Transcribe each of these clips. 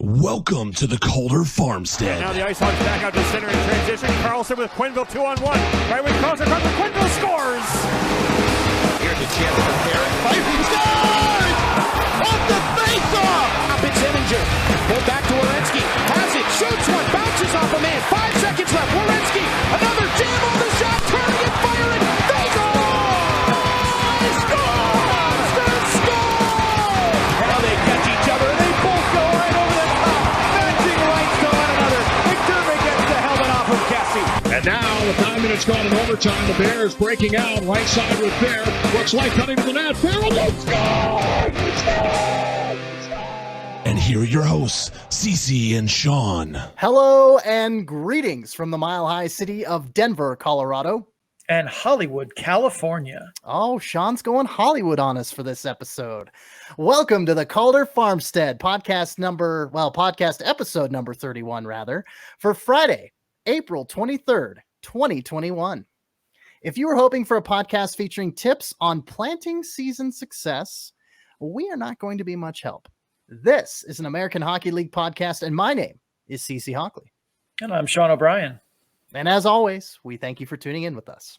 Welcome to the Calder Farmstead. Now the Ice Hawks back out to center in transition. Carlson with Quenneville 2-on-1. Right wing crosser, Quenneville scores! Here's a chance for Barrett. Fighting scores! Off the face-off! Up it's Eminger. Pulled back to Werenski. Has it, shoots one, bounces off a man. 5 seconds left. Werenski, another jam on the shot, turning and firing. They score! Scores! They score! Now they catch each other and they both go right over the top. Matching rights to one another. McDermott gets the helmet off of Cassie. And now, with 9 minutes gone in overtime, the Bears breaking out right side with Bear. Looks like cutting to the net. Bear will score! And here are your hosts, Cece and Sean. Hello and greetings from the mile-high city of Denver, Colorado. And Hollywood, California. Oh, Sean's going Hollywood on us for this episode. Welcome to the Calder Farmstead podcast episode number 31, for Friday, April 23rd, 2021. If you were hoping for a podcast featuring tips on planting season success, we are not going to be much help. This is an American Hockey League podcast, and my name is Cece Hockley. And I'm Sean O'Brien. And as always, we thank you for tuning in with us.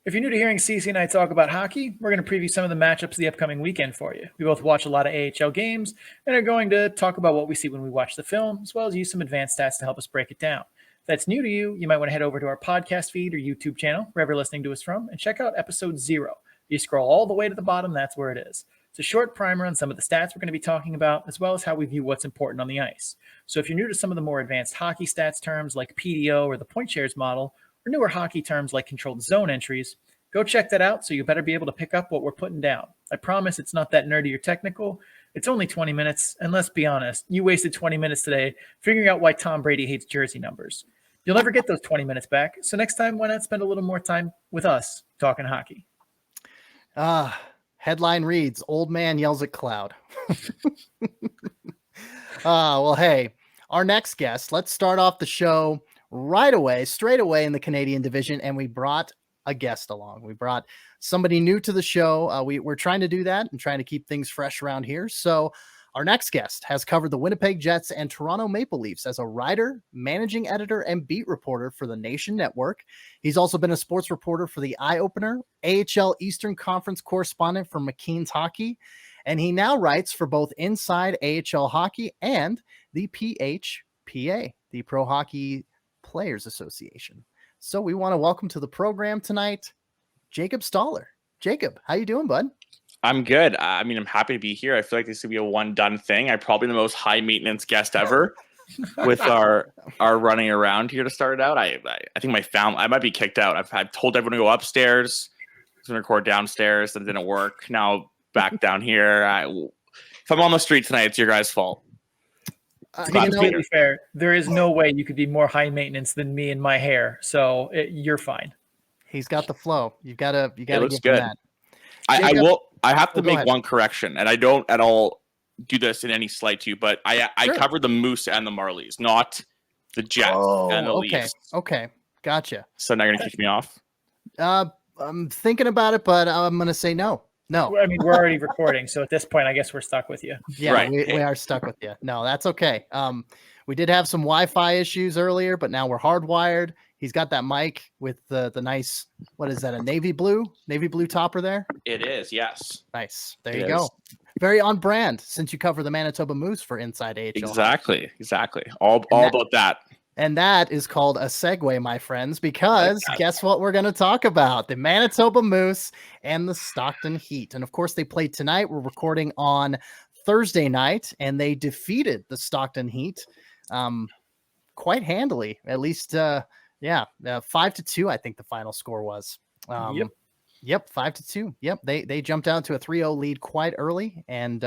If you're new to hearing Cece and I talk about hockey, we're going to preview some of the matchups the upcoming weekend for you. We both watch a lot of AHL games and are going to talk about what we see when we watch the film, as well as use some advanced stats to help us break it down. If that's new to you, you might want to head over to our podcast feed or YouTube channel, wherever you're listening to us from, and check out episode 0. If you scroll all the way to the bottom, that's where it is. It's a short primer on some of the stats we're going to be talking about, as well as how we view what's important on the ice. So if you're new to some of the more advanced hockey stats terms like PDO or the point shares model, or newer hockey terms like controlled zone entries, go check that out so you better be able to pick up what we're putting down. I promise it's not that nerdy or technical. It's only 20 minutes, and let's be honest, you wasted 20 minutes today figuring out why Tom Brady hates jersey numbers. You'll never get those 20 minutes back, so next time, why not spend a little more time with us talking hockey? Headline reads, old man yells at cloud. Well, hey, our next guest, let's start off the show straight away in the Canadian division. And we brought a guest along. We brought somebody new to the show. We're trying to do that and trying to keep things fresh around here. So our next guest has covered the Winnipeg Jets and Toronto Maple Leafs as a writer, managing editor, and beat reporter for the Nation Network. He's also been a sports reporter for the Eye Opener, AHL Eastern Conference correspondent for McKeen's Hockey, and he now writes for both Inside AHL Hockey and the PHPA, the Pro Hockey Players Association. So we want to welcome to the program tonight, Jacob Stoller. Jacob, how you doing, bud? I'm good. I'm happy to be here. I feel like this could be a one-done thing. I'm probably the most high-maintenance guest ever with our running around here to start it out. I think my family, I might be kicked out. I've told everyone to go upstairs. I was going to record downstairs. That didn't work. Now back down here. If I'm on the street tonight, it's your guys' fault. To be completely fair, there is no way you could be more high-maintenance than me and my hair. So you're fine. He's got the flow. You gotta give him that. I have to make one correction, and I don't at all do this in any slight to you, but I covered the Moose and the Marlies, not the Jets and the Leafs. Okay, gotcha. So now you're going to kick me off? I'm thinking about it, but I'm going to say no. No. I mean, we're already recording, so at this point, I guess we're stuck with you. Yeah, right. we are stuck with you. No, that's okay. We did have some Wi-Fi issues earlier, but now we're hardwired. He's got that mic with the nice, what is that, a navy blue topper there? It is, yes. Nice. There you go. Very on brand since you cover the Manitoba Moose for Inside AHL. Exactly. All about that. And that is called a segue, my friends, because guess what we're going to talk about? The Manitoba Moose and the Stockton Heat. And of course, they played tonight. We're recording on Thursday night, and they defeated the Stockton Heat quite handily, at least 5-2, I think the final score was. Yep, 5-2. Yep, they jumped out to a 3-0 lead quite early and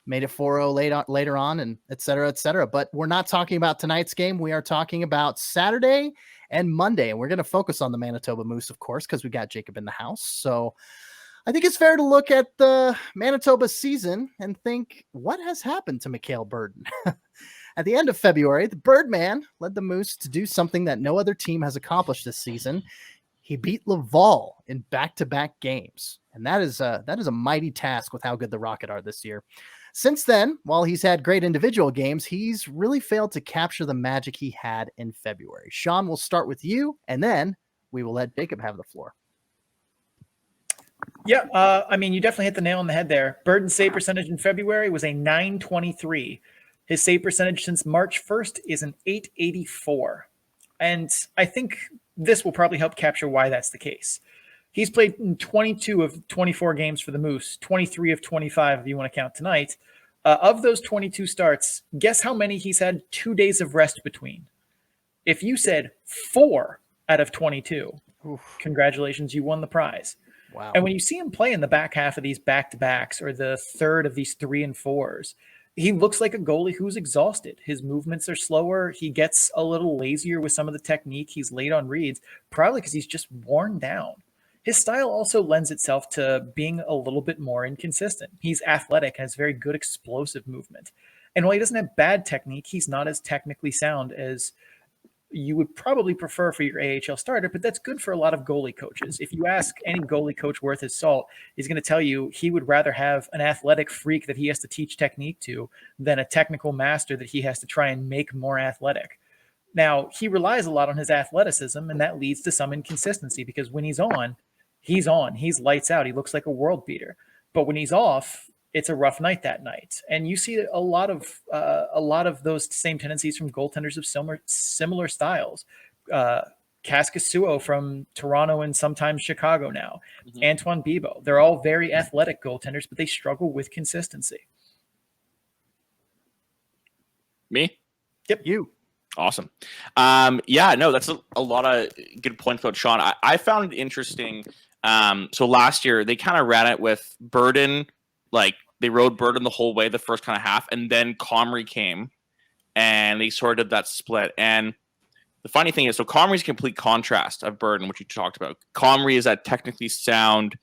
made it 4-0 later on, and et cetera. But we're not talking about tonight's game. We are talking about Saturday and Monday, and we're going to focus on the Manitoba Moose, of course, because we got Jacob in the house. So I think it's fair to look at the Manitoba season and think, what has happened to Mikhail Burden? At the end of February, the Birdman led the Moose to do something that no other team has accomplished this season. He beat Laval in back-to-back games, and that is a mighty task with how good the Rocket are this year. Since then, while he's had great individual games, he's really failed to capture the magic he had in February. Sean, we'll start with you, and then we will let Jacob have the floor. Yeah, I mean, you definitely hit the nail on the head there. Burden's save percentage in February was a .923. His save percentage since March 1st is an .884. And I think this will probably help capture why that's the case. He's played in 22 of 24 games for the Moose, 23 of 25 if you want to count tonight. Of those 22 starts, guess how many he's had 2 days of rest between? If you said 4 out of 22, congratulations, you won the prize. Wow. And when you see him play in the back half of these back-to-backs or the third of these 3 and 4s, he looks like a goalie who's exhausted. His movements are slower. He gets a little lazier with some of the technique. He's late on reads, probably because he's just worn down. His style also lends itself to being a little bit more inconsistent. He's athletic and has very good explosive movement. And while he doesn't have bad technique, he's not as technically sound as you would probably prefer for your AHL starter, but that's good for a lot of goalie coaches. If you ask any goalie coach worth his salt, he's going to tell you he would rather have an athletic freak that he has to teach technique to than a technical master that he has to try and make more athletic. Now, he relies a lot on his athleticism, and that leads to some inconsistency because when he's on. He's lights out. He looks like a world beater. But when he's off, it's a rough night that night. And you see a lot of those same tendencies from goaltenders of similar styles. Kaskasuo from Toronto and sometimes Chicago now. Mm-hmm. Antoine Bibeau. They're all very athletic goaltenders, but they struggle with consistency. Me? Yep. You. Awesome. Yeah, no, that's a lot of good points about Sean. I found it interesting. So last year they kind of ran it with Burden, like they rode Burden the whole way, the first kind of half, and then Comrie came and they sort of did that split. And the funny thing is, so Comrie's complete contrast of Burden, which you talked about. Comrie is that technically sound,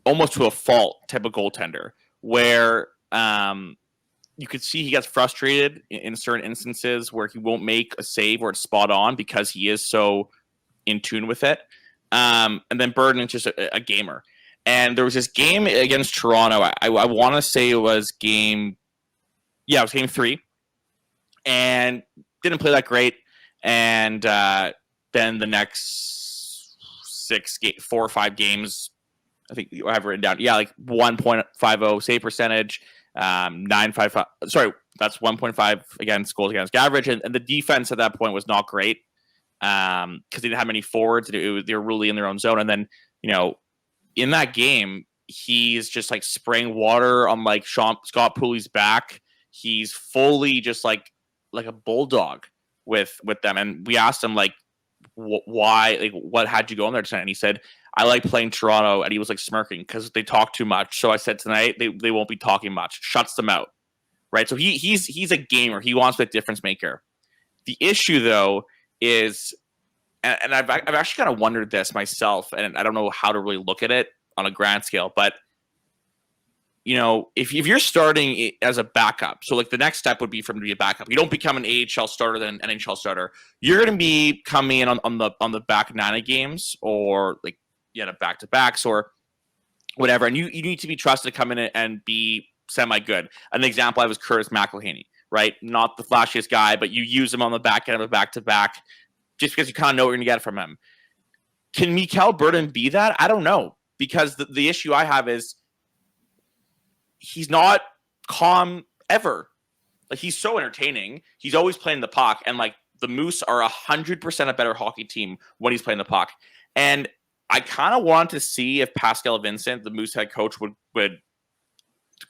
almost to a fault type of goaltender where, you could see he gets frustrated in certain instances where he won't make a save or it's spot on because he is so in tune with it. And then Burden is just a gamer. And there was this game against Toronto. I want to say it was game 3. And didn't play that great. And then the next 4 or 5 games, I think I have written down. Yeah, like 1.50 save percentage. 9.55. Sorry, that's 1.5 against goals against average, and the defense at that point was not great because they didn't have many forwards. They were really in their own zone, and then in that game, he's just like spraying water on like Scott Pooley's back. He's fully just like a bulldog with them, and we asked him like why, like what had you go in there tonight, and he said, I like playing Toronto, and he was like smirking because they talk too much. So I said tonight they won't be talking much. Shuts them out, right? So he's a gamer. He wants to be a difference maker. The issue though is, and I've actually kind of wondered this myself, and I don't know how to really look at it on a grand scale, but if you're starting as a backup, so like the next step would be for him to be a backup. You don't become an AHL starter, then an NHL starter. You're going to be coming in on the back 9 games or like. Back-to-backs or whatever, and you need to be trusted to come in and be semi-good. An example I was Curtis McElhaney, right? Not the flashiest guy, but you use him on the back end of a back-to-back just because you kind of know what you're going to get from him. Can Mikael Burden be that? I don't know, because the issue I have is he's not calm ever. Like, he's so entertaining. He's always playing the puck, and like the Moose are 100% a better hockey team when he's playing the puck. And I kind of want to see if Pascal Vincent, the Moose head coach, would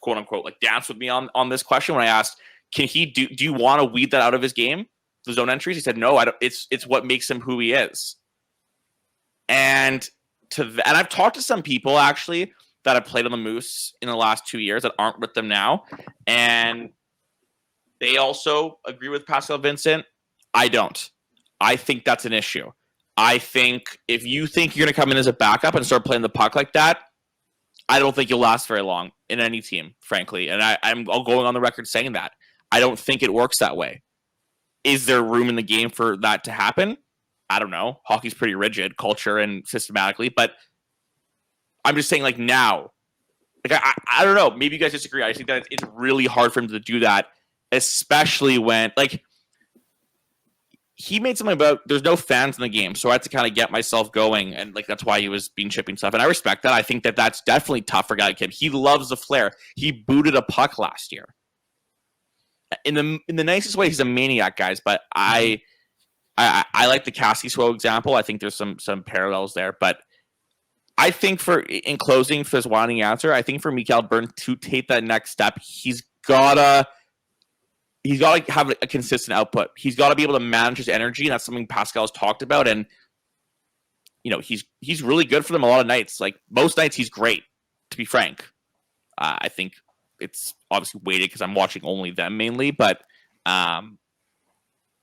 quote unquote like dance with me on this question when I asked, can he do you want to weed that out of his game, the zone entries? He said no, I don't. It's what makes him who he is. And I've talked to some people actually that have played on the Moose in the last 2 years that aren't with them now, and they also agree with Pascal Vincent. I don't. I think that's an issue. I think if you think you're going to come in as a backup and start playing the puck like that, I don't think you'll last very long in any team, frankly. And I'm going on the record saying that. I don't think it works that way. Is there room in the game for that to happen? I don't know. Hockey's pretty rigid, culture and systematically. But I'm just saying, like now, Like I don't know. Maybe you guys disagree. I think that it's really hard for him to do that, especially when like he made something about there's no fans in the game, so I had to kind of get myself going, and like that's why he was being chipping stuff. And I respect that. I think that that's definitely tough for a guy like him. He loves the flair. He booted a puck last year. In the nicest way, he's a maniac, guys. But I like the Cassie Swow example. I think there's some parallels there, but. I think in closing for this winding answer, I think for Mikael Byrne to take that next step, he's gotta have a consistent output. He's got to be able to manage his energy, and that's something Pascal's talked about. And he's really good for them a lot of nights. Like most nights, he's great. To be frank, I think it's obviously weighted because I'm watching only them mainly, but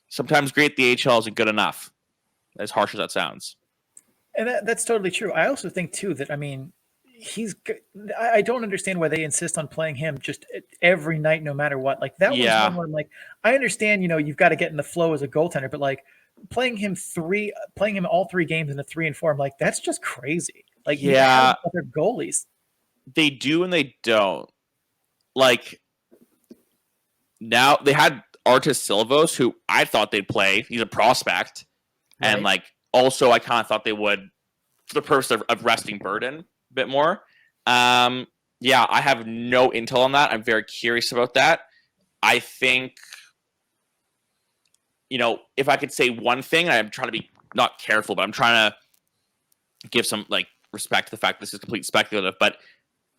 sometimes great at the AHL isn't good enough. As harsh as that sounds. And that's totally true. I also think too that I don't understand why they insist on playing him just every night, no matter what. Like that was one where I'm like, I understand, you've got to get in the flow as a goaltender, but like playing him all 3 games in a 3 and 4, I'm like, that's just crazy. Like other goalies, they do and they don't. Like now they had Artis Silvos, who I thought they'd play. He's a prospect, right. And like. Also, I kind of thought they would, for the purpose of resting Burden a bit more. I have no intel on that. I'm very curious about that. I think, if I could say one thing, I'm trying to be not careful, but I'm trying to give some like respect to the fact this is complete speculative. But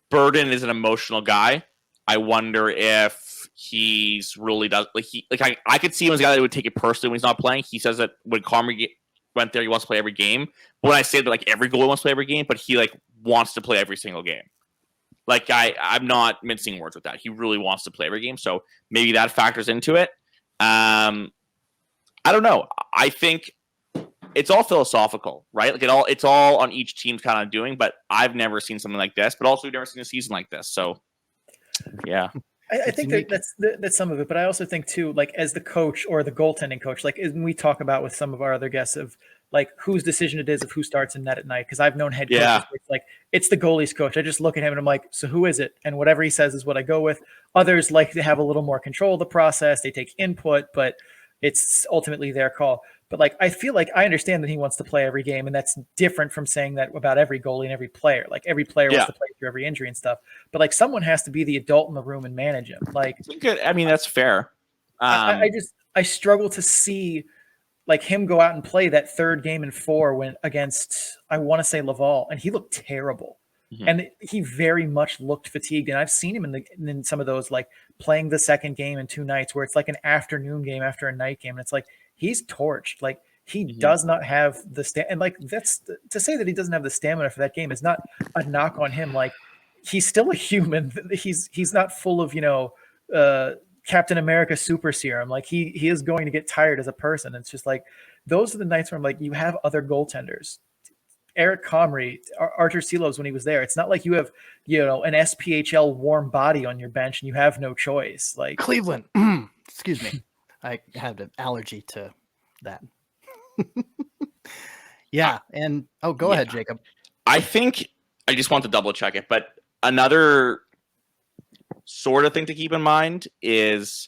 Burden is an emotional guy. I wonder if he's really does I could see him as a guy that would take it personally when he's not playing. He says that when Comrie went there, he wants to play every game. But when I say that, like every goalie wants to play every game, but he like wants to play every single game. Like I'm not mincing words with that. He really wants to play every game, so maybe that factors into it. I don't know. I think it's all philosophical, right? Like it's all on each team's kind of doing. But I've never seen something like this. But also, we've never seen a season like this. So, yeah. I think that's some of it, but I also think too, like as the coach or the goaltending coach, like when we talk about with some of our other guests of like whose decision it is of who starts in net at night. Because I've known head coaches where it's like it's the goalie's coach. I just look at him and I'm like, so who is it? And whatever he says is what I go with. Others like to have a little more control of the process. They take input, but it's ultimately their call. But like I feel like I understand that he wants to play every game, and that's different from saying that about every goalie and every player. Like every player wants to play through every injury and stuff. But like someone has to be the adult in the room and manage him. Like good. I mean, that's fair. I struggle to see like him go out and play that third game in 4 when against I want to say Laval, and he looked terrible. Mm-hmm. And he very much looked fatigued. And I've seen him in some of those like playing the second game in 2 nights where it's like an afternoon game after a night game, and it's like he's torched. Like he does not have the and like that's to say that he doesn't have the stamina for that game is not a knock on him. Like he's still a human. He's not full of Captain America super serum. Like he is going to get tired as a person. It's just like those are the nights where I'm like, you have other goaltenders. Eric Comrie, Artur Silovs when he was there. It's not like you have an SPHL warm body on your bench and you have no choice. Like Cleveland. Excuse me. I had an allergy to that. And go ahead, Jacob. I think I just want to double check it, but another sort of thing to keep in mind is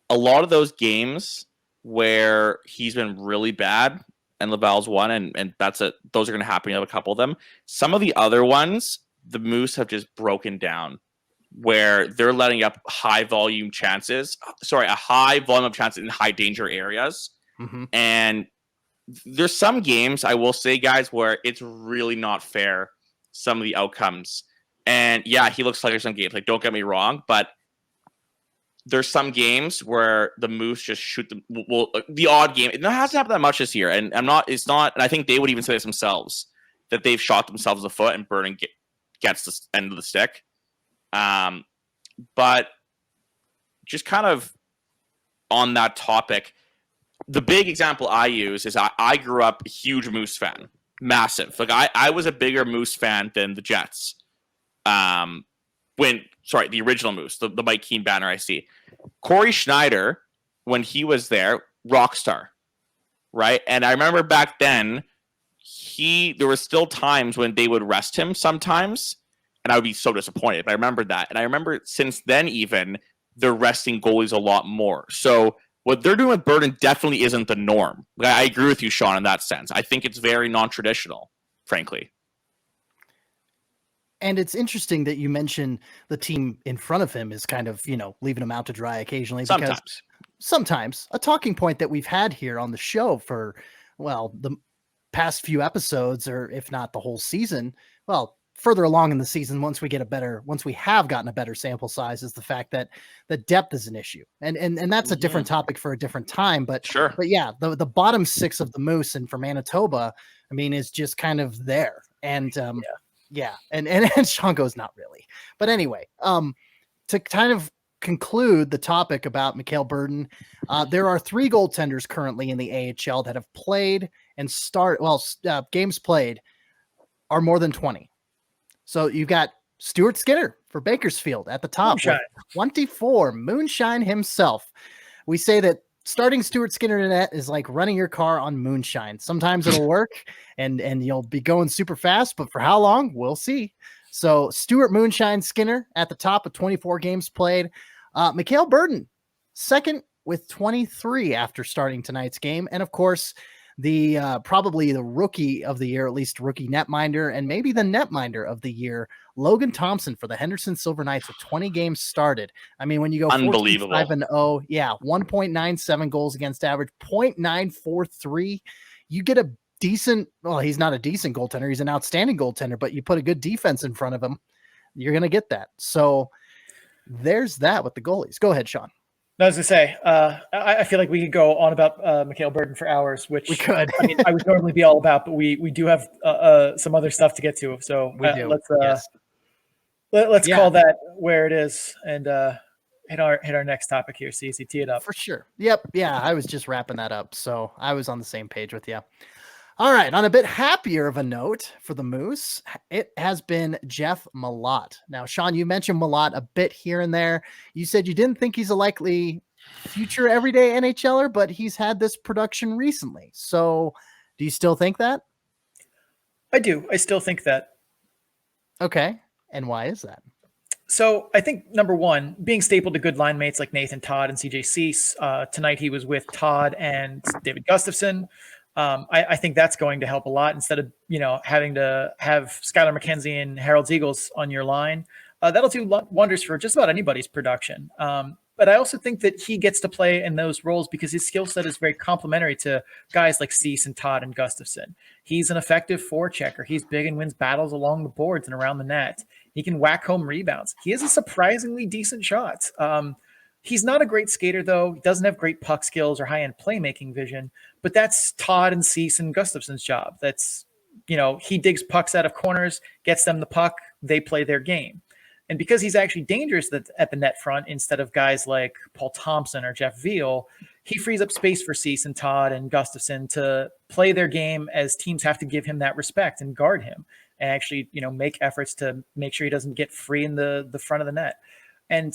a lot of those games where he's been really bad and Laval's won, and that's it. Those are going to happen. You have a couple of them. Some of the other ones, the Moose have just broken down, where they're letting up a high volume of chances in high danger areas. Mm-hmm. And there's some games, I will say, guys, where it's really not fair, some of the outcomes. And yeah, he looks like there's some games, like don't get me wrong, but there's some games where the Moose just shoot the odd game. It hasn't happened that much this year. And and I think they would even say this themselves, that they've shot themselves a foot and Burden gets the end of the stick. But just kind of on that topic, the big example I use is I grew up a huge Moose fan, massive. Like I was a bigger Moose fan than the Jets. The original Moose, the Mike Keane banner I see. Corey Schneider, when he was there, rock star, right? And I remember back then, there were still times when they would rest him sometimes. and I would be so disappointed. But I remembered that. And I remember since then, even they're resting goalies a lot more. So what they're doing with Burden definitely isn't the norm. I agree with you, Sean, in that sense. I think it's very non-traditional, frankly. And it's interesting that you mention the team in front of him is kind of, leaving him out to dry occasionally. Because sometimes a talking point that we've had here on the show for, the past few episodes, or if not the whole season, further along in the season, once we have gotten a better sample size, is the fact that the depth is an issue. And that's a different topic for a different time. But sure. But yeah, the bottom six of the Moose and for Manitoba, is just kind of there. And yeah. And Sean goes, not really. But anyway, to kind of conclude the topic about Mikhail Burden, there are 3 goaltenders currently in the AHL that have played and games played are more than 20. So you've got Stuart Skinner for Bakersfield at the top, 24, Moonshine himself. We say that starting Stuart Skinner in net is like running your car on moonshine. Sometimes it'll work and you'll be going super fast, but for how long? We'll see. So Stuart Moonshine Skinner at the top with 24 games played. Mikhail Burden, second with 23 after starting tonight's game. And of course, the probably the rookie of the year, at least rookie netminder, and maybe the netminder of the year, Logan Thompson for the Henderson Silver Knights with 20 games started. When you go 14-5-0, 1.97 goals against average, 0.943, you get a decent, he's not a decent goaltender, he's an outstanding goaltender, but you put a good defense in front of him, you're going to get that. So there's that with the goalies. Go ahead, Sean. I was going to say, I feel like we could go on about Mikhail Burden for hours, which we could. I would normally be all about, but we do have some other stuff to get to. So let's call that where it is and hit our next topic here. CC, tee it up. For sure. Yep. Yeah, I was just wrapping that up. So I was on the same page with you. All right. On a bit happier of a note for the Moose, it has been Jeff Malott. Now, Sean, you mentioned Malott a bit here and there. You said you didn't think he's a likely future everyday NHLer, but he's had this production recently. So do you still think that? I do. I still think that. Okay. And why is that? So I think, number one, being stapled to good line mates like Nathan Todd and CJ Cease. Tonight he was with Todd and David Gustafson. I think that's going to help a lot instead of, having to have Skylar McKenzie and Harold Eagles on your line. That'll do wonders for just about anybody's production. But I also think that he gets to play in those roles because his skill set is very complementary to guys like Cease and Todd and Gustafson. He's an effective forechecker. He's big and wins battles along the boards and around the net. He can whack home rebounds. He has a surprisingly decent shot. He's not a great skater, though. He doesn't have great puck skills or high-end playmaking vision, but that's Todd and Cease and Gustafson's job. That's, he digs pucks out of corners, gets them the puck, they play their game. And because he's actually dangerous at the net front instead of guys like Paul Thompson or Jeff Veal, he frees up space for Cease and Todd and Gustafson to play their game as teams have to give him that respect and guard him and actually, make efforts to make sure he doesn't get free in the front of the net. And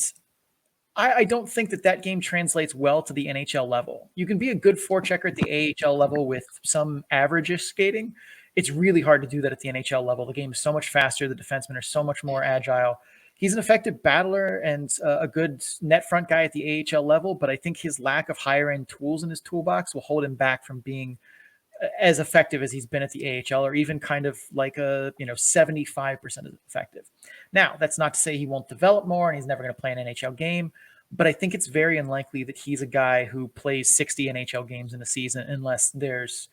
I don't think that game translates well to the NHL level. You can be a good forechecker at the AHL level with some average-ish skating. It's really hard to do that at the NHL level. The game is so much faster. The defensemen are so much more agile. He's an effective battler and a good net front guy at the AHL level, but I think his lack of higher-end tools in his toolbox will hold him back from being as effective as he's been at the AHL, or even kind of like 75% effective. Now, that's not to say he won't develop more and he's never going to play an NHL game, but I think it's very unlikely that he's a guy who plays 60 NHL games in a season unless there's,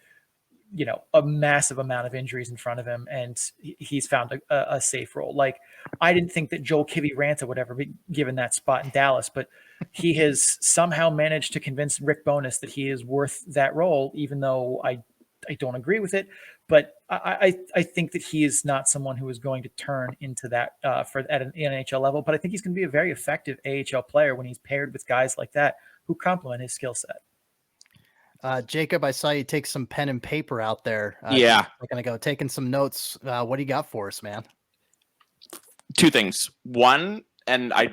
a massive amount of injuries in front of him and he's found a safe role. Like, I didn't think that Joel Kiviranta would ever be given that spot in Dallas, but he has somehow managed to convince Rick Bowness that he is worth that role, even though I don't agree with it, but I think that he is not someone who is going to turn into that at an NHL level. But I think he's going to be a very effective AHL player when he's paired with guys like that who complement his skill set. Jacob, I saw you take some pen and paper out there. Yeah, I'm going to go taking some notes. What do you got for us, man? Two things. One, and I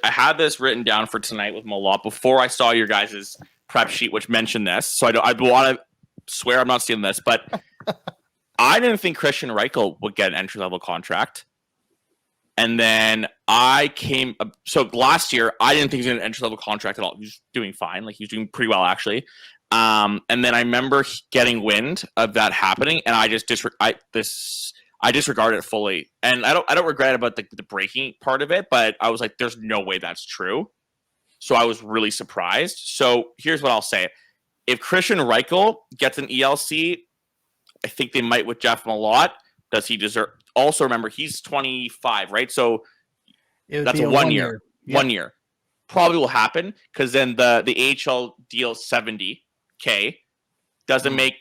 had this written down for tonight with Malott before I saw your guys' prep sheet, which mentioned this. So I want to swear I'm not stealing this, but I didn't think Christian Reichel would get an entry-level contract. And then so last year, I didn't think he was in an entry-level contract at all. He was doing fine. Like, he was doing pretty well, actually. And then I remember getting wind of that happening, and I just disregarded it fully. And I don't regret about the breaking part of it, but I was like, there's no way that's true. So I was really surprised. So here's what I'll say. If Christian Reichel gets an ELC, I think they might with Jeff Malott. Does he deserve? Also, remember, he's 25, right? So that's a 1 year. Yep. 1 year. Probably will happen because then the AHL deal $70K doesn't make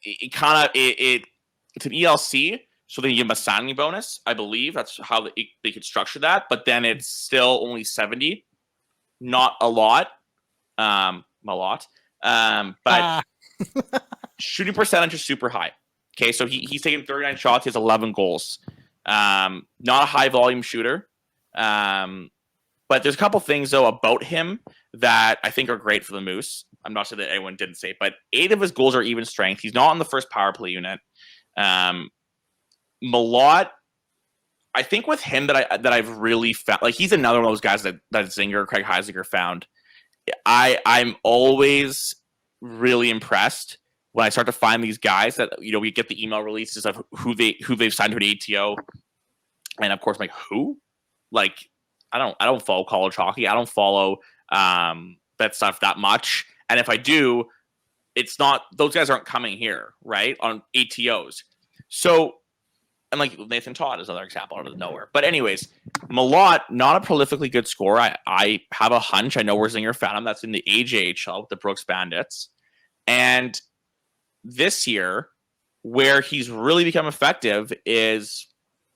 it it's an ELC, so they give him a signing bonus. I believe that's how they could structure that, but then it's still only 70, not a lot. But shooting percentage is super high. Okay, so he's taken 39 shots, he has 11 goals. Not a high volume shooter. But there's a couple things, though, about him that I think are great for the Moose. I'm not sure that anyone didn't say it, but 8 of his goals are even strength. He's not on the first power play unit. Malott, I think with him that I've really found, like, he's another one of those guys that Zinger, Craig Heisinger found. I'm always really impressed when I start to find these guys that, we get the email releases of who they've signed to an ATO. And of course, I'm like, who? Like, I don't follow college hockey. I don't follow that stuff that much. And if I do, it's not, those guys aren't coming here, right? On ATOs. So, and like Nathan Todd is another example out of nowhere. But anyways, Malott, not a prolifically good scorer. I have a hunch. I know where Zinger found him. That's in the AJHL with the Brooks Bandits. And this year, where he's really become effective is,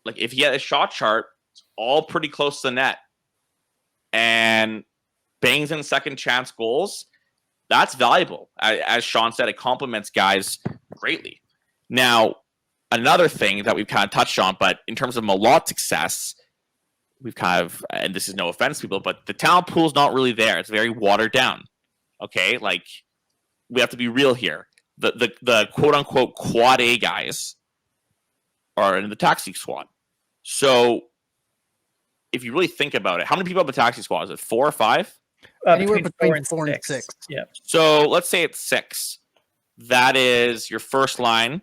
like, if he had a shot chart, it's all pretty close to the net. And bangs in second chance goals, that's valuable. As Sean said, it complements guys greatly. Now, another thing that we've kind of touched on, but in terms of Malott's success, we've kind of, and this is no offense, people, but the talent pool is not really there. It's very watered down. Okay, like, we have to be real here. The quote unquote quad A guys are in the taxi squad. So, if you really think about it, how many people have the taxi squad? Is it 4 or 5? Anywhere between 4 and 6. Yeah. So let's say it's 6. That is your first line,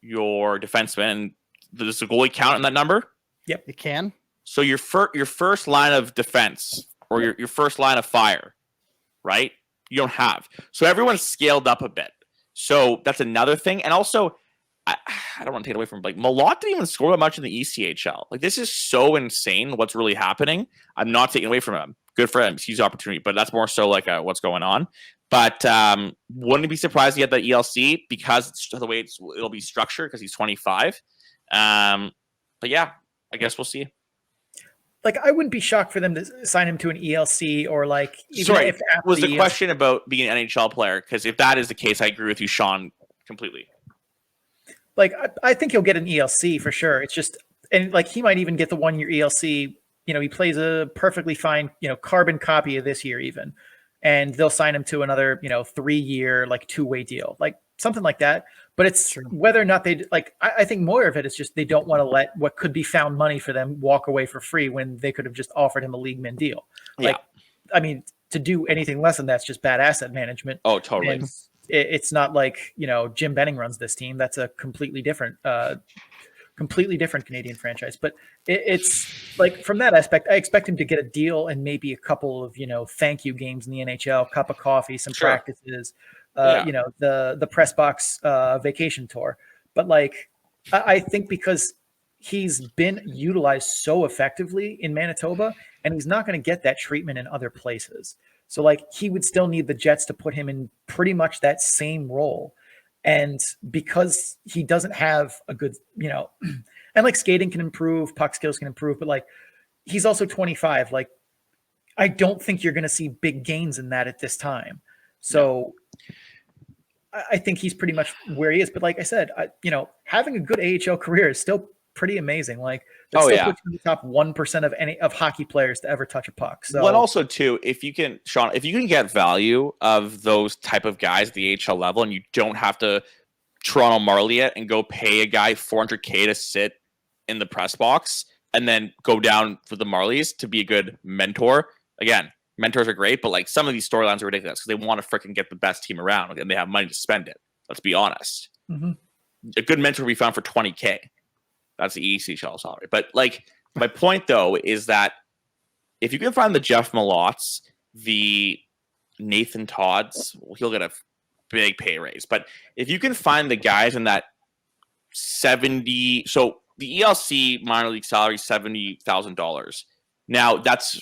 your defenseman, and does the goalie count in that number? Yep, it can. So your first line of defense or your first line of fire, right? You don't have. So everyone's scaled up a bit. So that's another thing. And also, I don't want to take it away from, like, Malott didn't even score that much in the ECHL. Like, this is so insane what's really happening. I'm not taking away from him. Good for him. He's opportunity, but that's more so like what's going on. But wouldn't be surprised he had that ELC because it's the way it'll be structured because he's 25. But yeah, I guess we'll see. Like, I wouldn't be shocked for them to sign him to an ELC or, like, even sorry, if was the question about being an NHL player? Because if that is the case, I agree with you, Sean, completely. Like, I think he'll get an ELC for sure. It's just, and like, he might even get the 1 year ELC. He plays a perfectly fine, carbon copy of this year even. And they'll sign him to another, 3 year, like, 2-way deal, like something like that. But it's whether or not they, like, I think more of it is just they don't want to let what could be found money for them walk away for free when they could have just offered him a league min deal. Like, yeah. I mean, to do anything less than that's just bad asset management. Oh, totally. And it's not like, Jim Benning runs this team. That's a completely different Canadian franchise. But it's like, from that aspect, I expect him to get a deal and maybe a couple of, thank you games in the NHL, cup of coffee, some practices, the press box vacation tour. But like, I think because he's been utilized so effectively in Manitoba, and he's not going to get that treatment in other places. So, like, he would still need the Jets to put him in pretty much that same role. And because he doesn't have a good, and like, skating can improve, puck skills can improve, but like, he's also 25. Like, I don't think you're going to see big gains in that at this time. So I think he's pretty much where he is. But like I said, having a good AHL career is still pretty amazing. Like, that still puts you in the top 1% of hockey players to ever touch a puck. So, well, also too, if you can get value of those type of guys at the AHL level, and you don't have to Toronto Marley it and go pay a guy $400K to sit in the press box and then go down for the Marlies to be a good mentor. Again, mentors are great, but like some of these storylines are ridiculous because they want to freaking get the best team around and they have money to spend it. Let's be honest. Mm-hmm. A good mentor we found for $20K. That's the ECHL salary. But like my point though is that if you can find the Jeff Malotts, the Nathan Todds, well, he'll get a big pay raise. But if you can find the guys in that 70, so the ELC minor league salary is $70,000. Now that's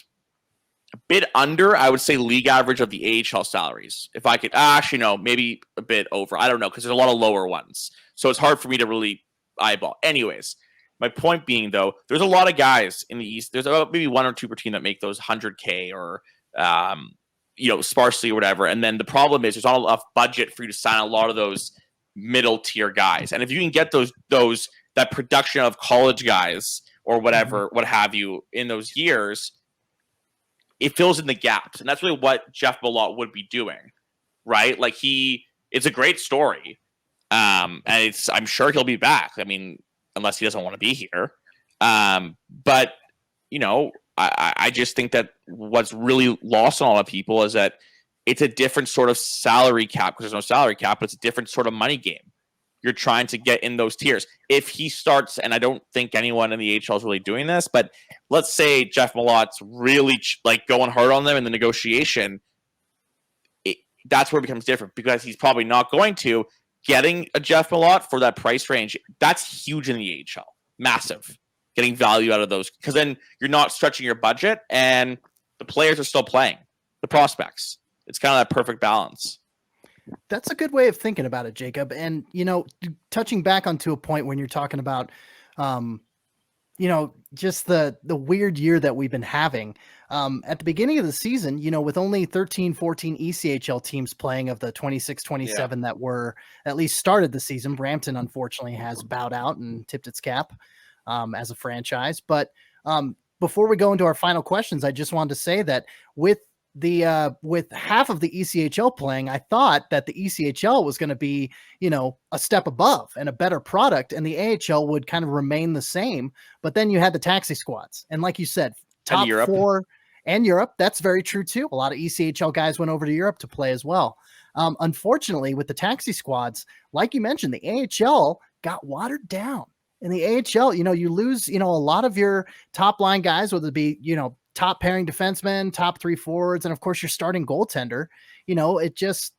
a bit under, I would say, league average of the AHL salaries. If I could, actually, no, maybe a bit over. I don't know, because there's a lot of lower ones. So it's hard for me to really eyeball. Anyways, my point being, though, there's a lot of guys in the East. There's about maybe one or two per team that make those 100K or, sparsely or whatever. And then the problem is there's not enough budget for you to sign a lot of those middle tier guys. And if you can get that production of college guys or whatever, what have you, in those years, it fills in the gaps. And that's really what Jeff Malott would be doing, right? Like it's a great story. And I'm sure he'll be back. I mean, unless he doesn't want to be here. But I just think that what's really lost on a lot of people is that it's a different sort of salary cap because there's no salary cap, but it's a different sort of money game. You're trying to get in those tiers. If he starts, and I don't think anyone in the AHL is really doing this, but let's say Jeff Malott's really going hard on them in the negotiation, that's where it becomes different because he's probably not going to. Getting a Jeff Malott for that price range, that's huge in the AHL. Massive. Getting value out of those because then you're not stretching your budget and the players are still playing. The prospects. It's kind of that perfect balance. That's a good way of thinking about it, Jacob. And, touching back onto a point when you're talking about, just the weird year that we've been having. At the beginning of the season, with only 13, 14 ECHL teams playing of the 26, 27 that were at least started the season, Brampton, unfortunately, has bowed out and tipped its cap as a franchise. But before we go into our final questions, I just wanted to say that with half of the ECHL playing, I thought that the ECHL was going to be, a step above and a better product, and the AHL would kind of remain the same. But then you had the taxi squads, and like you said, top four and Europe. That's very true too. A lot of ECHL guys went over to Europe to play as well. Unfortunately, with the taxi squads, like you mentioned, the AHL got watered down. In the AHL, you lose, a lot of your top line guys, whether it be, top pairing defensemen, top three forwards, and of course your starting goaltender. It just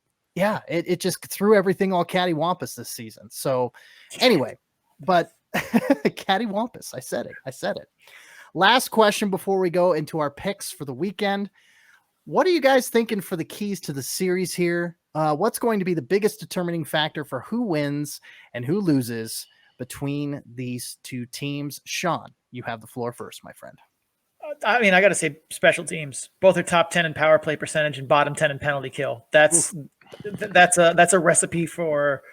threw everything all cattywampus this season. So anyway, but cattywampus, I said it. Last question before we go into our picks for the weekend. What are you guys thinking for the keys to the series here? What's going to be the biggest determining factor for who wins and who loses between these two teams? Sean, you have the floor first, my friend. I mean, I got to say special teams. Both are top 10 in power play percentage and bottom 10 in penalty kill. That's a recipe for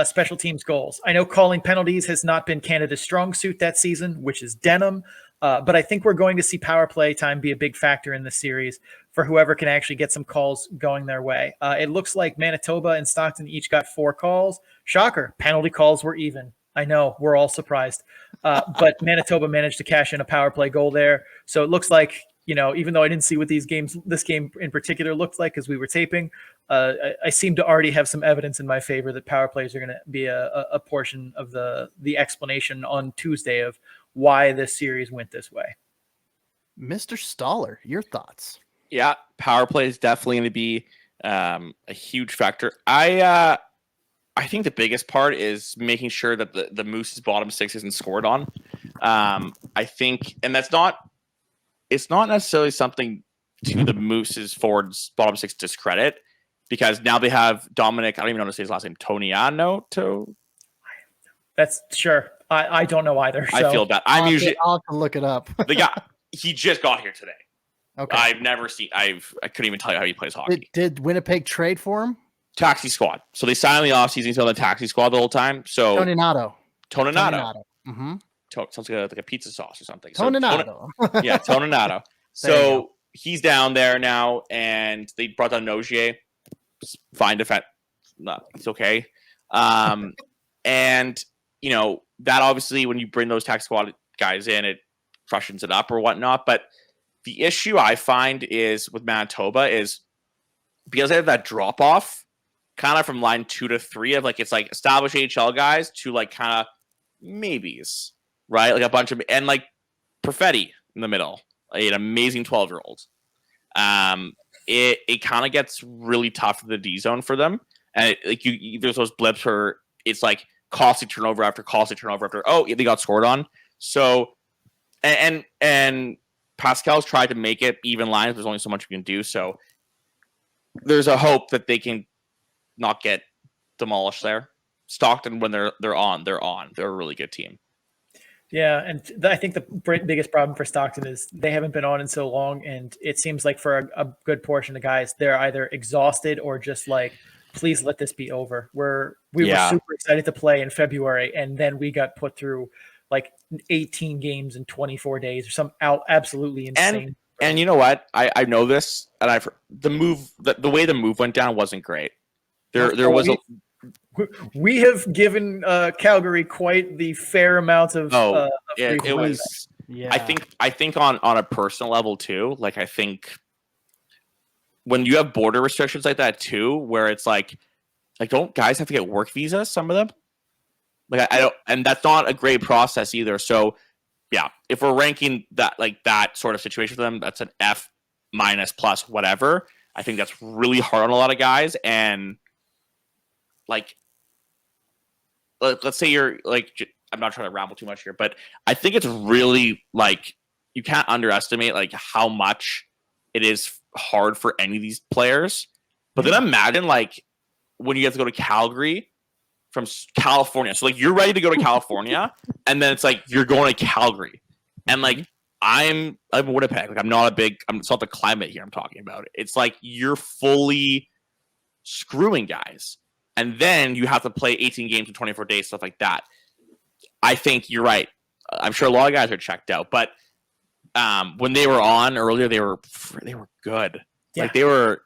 special teams goals. I know calling penalties has not been Canada's strong suit that season, which is denim. But I think we're going to see power play time be a big factor in this series for whoever can actually get some calls going their way. It looks like Manitoba and Stockton each got 4 calls. Shocker. Penalty calls were even. I know, we're all surprised. But Manitoba managed to cash in a power play goal there. So it looks like, even though I didn't see what this game in particular looked like as we were taping, I seem to already have some evidence in my favor that power plays are going to be a portion of the explanation on Tuesday of why this series went this way. Mr. Stoller, your thoughts? Yeah, power play is definitely going to be a huge factor. I think the biggest part is making sure that the Moose's bottom 6 isn't scored on. I think, and it's not necessarily something to the Moose's forwards bottom 6 discredit, because now they have Dominic, I don't even know how to say his last name, Toniano. That's sure. I don't know either. So. I feel bad. I'll have to look it up. The guy, he just got here today. Okay. I couldn't even tell you how he plays hockey. Did Winnipeg trade for him? Taxi squad. So they signed in the offseason. He's on the taxi squad the whole time. So Toninato. Mm-hmm. Sounds like a pizza sauce or something. Toninato. Yeah, Toninato. So he's down there now, and they brought down Nogier. Fine defense. No, it's okay. And that obviously, when you bring those taxi squad guys in, it freshens it up or whatnot. But the issue I find is with Manitoba is because they have that drop off kind of from line 2 to 3 of like, it's like established AHL guys to like kind of maybes, right? Like a bunch of, and like Perfetti in the middle, like an amazing 12-year-old. It kind of gets really tough in the D zone for them. And there's those blips where it's like costly turnover after costly turnover after, oh, they got scored on. So, and Pascal's tried to make it even lines. There's only so much you can do. So there's a hope that they can not get demolished there. Stockton, when they're on. They're a really good team. Yeah, and I think the biggest problem for Stockton is they haven't been on in so long, and it seems like for a good portion of guys, they're either exhausted or just like, please let this be over. We were super excited to play in February, and then we got put through like 18 games in 24 days or some absolutely insane. And you know what? I know this, and the way the move went down wasn't great. There was we have given Calgary quite the fair amount of it was. Yeah. I think on a personal level too. Like I think when you have border restrictions like that too, where it's like don't guys have to get work visas? Some of them, like I don't, and that's not a great process either. So yeah, if we're ranking that like that sort of situation for them, that's an F- plus whatever. I think that's really hard on a lot of guys, and like. Let's say you're like, I'm not trying to ramble too much here, but I think it's really like you can't underestimate like how much it is hard for any of these players. But then imagine like when you have to go to Calgary from California. So like you're ready to go to California, and then it's like you're going to Calgary, and like I'm Winnipeg. Like it's not the climate here I'm talking about. It's like you're fully screwing guys. And then you have to play 18 games in 24 days, stuff like that. I think you're right. I'm sure a lot of guys are checked out, but when they were on earlier, they were good. Yeah. Like they were.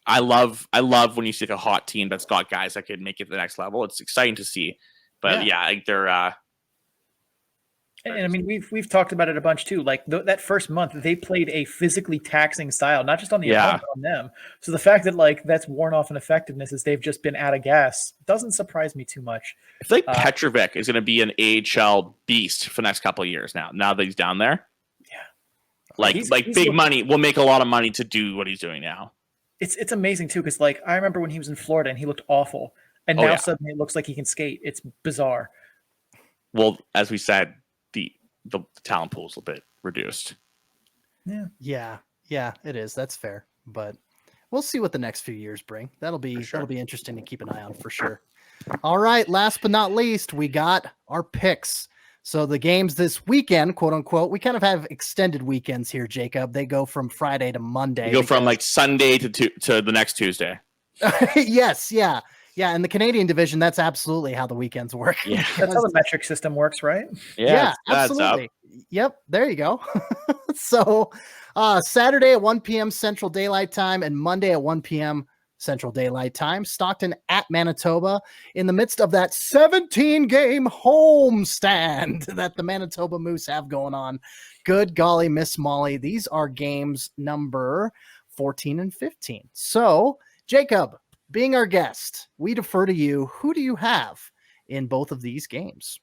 I love when you see like a hot team that's got guys that could make it to the next level. It's exciting to see. But yeah, like they're. And I mean, we've talked about it a bunch too. Like that first month, they played a physically taxing style, not just on the opponent, on them. So the fact that like that's worn off in effectiveness as they've just been out of gas doesn't surprise me too much. I feel like Petrovic is going to be an AHL beast for the next couple of years now that he's down there. Yeah, like big money. We'll make a lot of money to do what he's doing now. It's amazing too because like I remember when he was in Florida and he looked awful, and now suddenly it looks like he can skate. It's bizarre. Well, as we said. The talent pool is a bit reduced. Yeah, it is. That's fair, but we'll see what the next few years bring. That'll be interesting to keep an eye on for sure. All right, last but not least, we got our picks. So the games this weekend, quote unquote, we kind of have extended weekends here, Jacob. They go from Friday to Monday. They go from like Sunday to the next Tuesday. Yes, yeah. Yeah, in the Canadian division, that's absolutely how the weekends work. Yeah, that's how the metric system works, right? Yeah, absolutely. Yep, there you go. So Saturday at 1 p.m. Central Daylight Time and Monday at 1 p.m. Central Daylight Time. Stockton at Manitoba in the midst of that 17-game homestand that the Manitoba Moose have going on. Good golly, Miss Molly. These are games number 14 and 15. So, Jacob, being our guest, we defer to you. Who do you have in both of these games?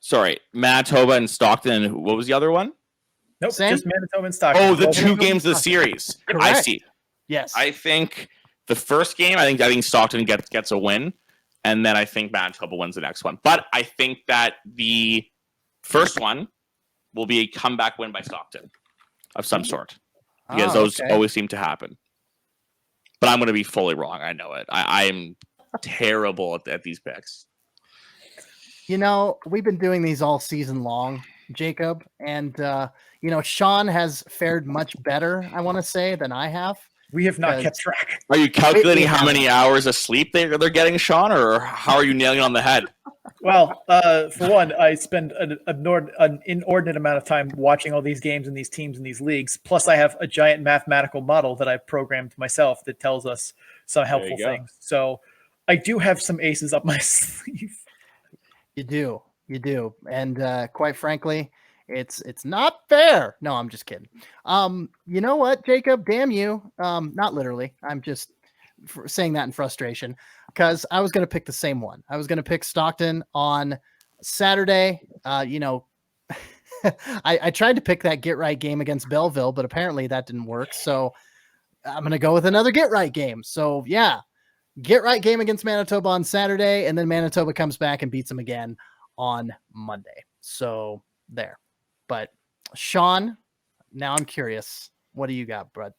Sorry, Manitoba and Stockton. What was the other one? Nope, just Manitoba and Stockton. Oh, the two games of the series. Correct. I see. Yes. I think the first game, I think Stockton gets a win, and then I think Manitoba wins the next one. But I think that the first one will be a comeback win by Stockton of some sort, because those always seem to happen. But I'm going to be fully wrong. I know it. I'm terrible at these picks. You know, we've been doing these all season long, Jacob. And, Sean has fared much better, I want to say, than I have. We have not kept track. Are you calculating how many hours of sleep they're getting, Sean? Or how are you nailing it on the head? Well, for one, I spend an inordinate amount of time watching all these games and these teams and these leagues. Plus, I have a giant mathematical model that I've programmed myself that tells us some helpful things. So I do have some aces up my sleeve. You do. You do. And quite frankly, it's not fair. No, I'm just kidding. You know what, Jacob? Damn you. Not literally. I'm just saying that in frustration because I was going to pick the same one. I was going to pick Stockton on Saturday. I tried to pick that get right game against Belleville, but apparently that didn't work. So I'm going to go with another get right game. So yeah, get right game against Manitoba on Saturday. And then Manitoba comes back and beats them again on Monday. So there. But Sean, now I'm curious. What do you got, bud?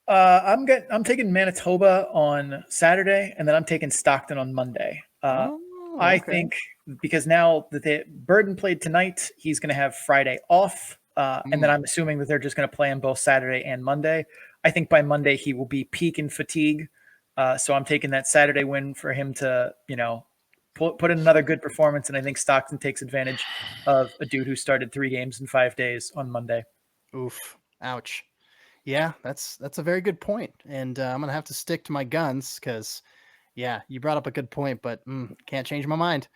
I'm taking Manitoba on Saturday, and then I'm taking Stockton on Monday. I think because now that Burden played tonight, he's going to have Friday off, and then I'm assuming that they're just going to play him both Saturday and Monday. I think by Monday he will be peak in fatigue, so I'm taking that Saturday win for him to, put in another good performance, and I think Stockton takes advantage of a dude who started 3 games in 5 days on Monday. Oof. Ouch. Yeah, that's a very good point. And I'm going to have to stick to my guns because, yeah, you brought up a good point, but can't change my mind.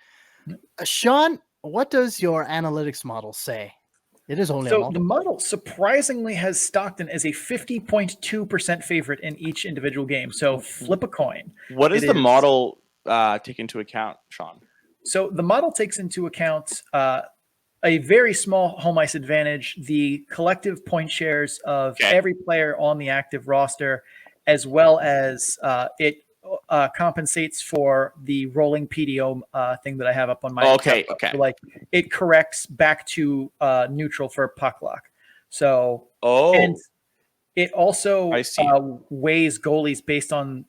Sean, what does your analytics model say? It is only a model. The model surprisingly has Stockton as a 50.2% favorite in each individual game. So flip a coin. What does the model take into account, Sean? So the model takes into account a very small home ice advantage, the collective point shares of every player on the active roster, as well as it compensates for the rolling PDO thing that I have up on my okay. So, like it corrects back to neutral for puck luck. So and it also weighs goalies based on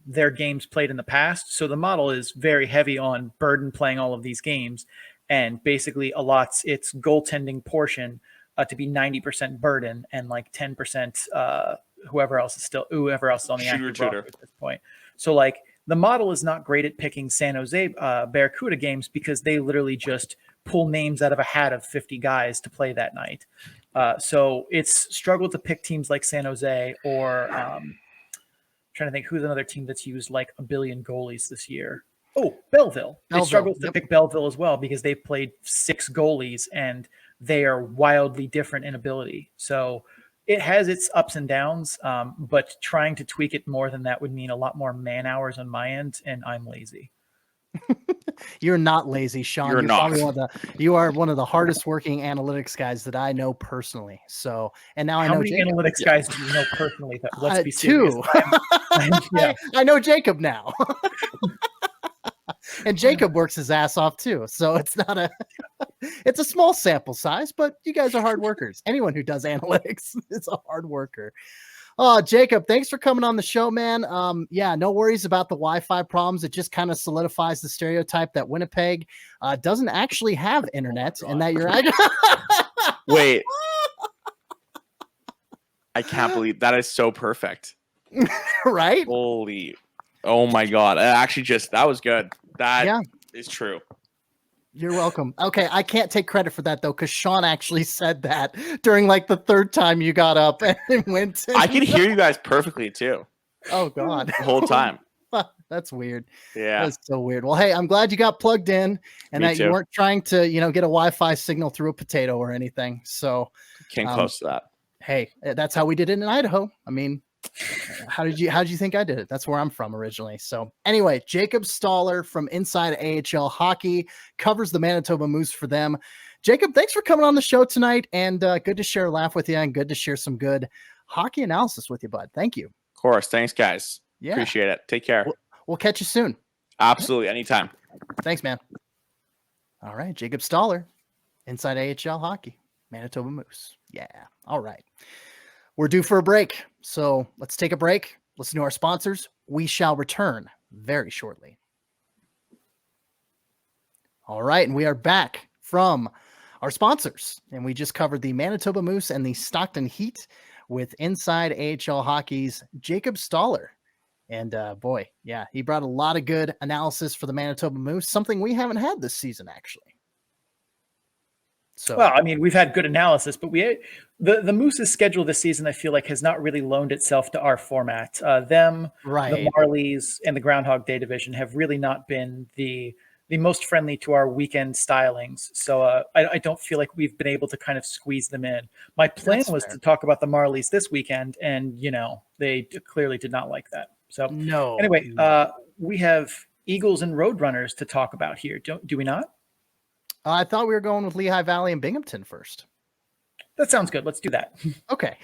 their games played in the past. So the model is very heavy on Burden playing all of these games, and basically allots its goaltending portion to be 90% Burden and like 10% whoever else is on the active roster at this point. So like the model is not great at picking San Jose Barracuda games because they literally just pull names out of a hat of 50 guys to play that night. So it's struggled to pick teams like San Jose or trying to think who's another team that's used like a billion goalies this year. Oh, Belleville. They struggled to pick Belleville as well because they've played 6 goalies and they are wildly different in ability. So it has its ups and downs, but trying to tweak it more than that would mean a lot more man hours on my end, and I'm lazy. You're not lazy, Sean. You're not. You are one of the hardest working analytics guys that I know personally. So, and now I know Jacob. Analytics guys do you know personally? Let's be serious. 2. I know Jacob now. And Jacob works his ass off too. So it's not it's a small sample size, but you guys are hard workers. Anyone who does analytics is a hard worker. Oh, Jacob, thanks for coming on the show, man. No worries about the Wi-Fi problems. It just kind of solidifies the stereotype that Winnipeg doesn't actually have internet and that you're Wait. I can't believe that is so perfect. Right? Holy. Oh my God. That was good. That is true. You're welcome. Okay, I can't take credit for that though, because Sean actually said that during like the 3rd time you got up and went. I could hear you guys perfectly too. Oh God, the whole time. That's weird. Yeah, that's so weird. Well, hey, I'm glad you got plugged in and that you weren't trying to, get a Wi-Fi signal through a potato or anything. So came close to that. Hey, that's how we did it in Idaho. I mean, how did you think I did it? That's where I'm from originally. So anyway, Jacob Stoller from Inside AHL Hockey covers the Manitoba Moose for them. Jacob, thanks for coming on the show tonight, and good to share a laugh with you and good to share some good hockey analysis with you, bud. Thank you. Of course. Thanks, guys. Yeah. Appreciate it. Take care. We'll catch you soon. Absolutely. Anytime. Thanks, man. All right. Jacob Stoller, Inside AHL Hockey, Manitoba Moose. Yeah. All right. We're due for a break, so let's take a break. Listen to our sponsors. We shall return very shortly. All right, and we are back from our sponsors, and we just covered the Manitoba Moose and the Stockton Heat with Inside AHL Hockey's Jacob Stoller. And he brought a lot of good analysis for the Manitoba Moose, something we haven't had this season, actually. So, well, I mean, we've had good analysis, but the Moose's schedule this season, I feel like, has not really loaned itself to our format. The Marlies and the Groundhog Day division have really not been the the most friendly to our weekend stylings. So I don't feel like we've been able to kind of squeeze them in. My plan That's was fair. to talk about the Marlies this weekend, and they clearly did not like that. So No. anyway, we have Eagles and Roadrunners to talk about here. Do we not? I thought we were going with Lehigh Valley and Binghamton first. That sounds good. Let's do that. Okay.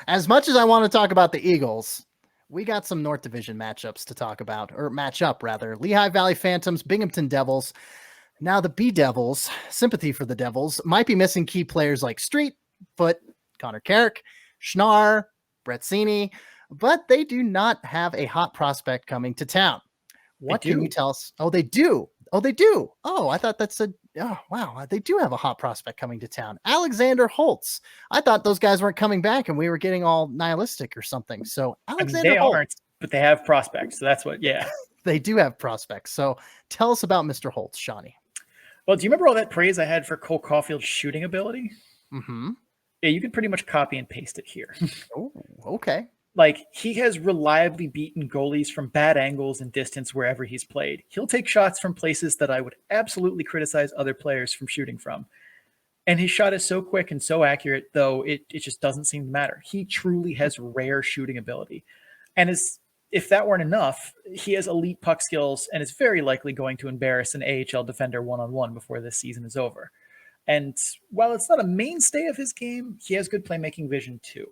As much as I want to talk about the Eagles, we got some North Division matchups to talk about, or matchup rather. Lehigh Valley Phantoms, Binghamton Devils. Now the B Devils, sympathy for the Devils, might be missing key players like Street, Foot, Connor Carrick, Schnarr, Bretzini, but they do not have a hot prospect coming to town. What can you tell us? Oh, they do. Oh, they do. Oh, I thought that said, oh, wow. They do have a hot prospect coming to town. Alexander Holtz. I thought those guys weren't coming back and we were getting all nihilistic or something. So Alexander they Holtz. aren't, but they have prospects. So that's what, yeah. They do have prospects. So tell us about Mr. Holtz, Shawnee. Well, do you remember all that praise I had for Cole Caulfield's shooting ability? Mm-hmm. Yeah, you can pretty much copy and paste it here. Oh, okay. Like, he has reliably beaten goalies from bad angles and distance wherever he's played. He'll take shots from places that I would absolutely criticize other players from shooting from. And his shot is so quick and so accurate, though it just doesn't seem to matter. He truly has rare shooting ability. And if that weren't enough, he has elite puck skills and is very likely going to embarrass an AHL defender one-on-one before this season is over. And while it's not a mainstay of his game, he has good playmaking vision too.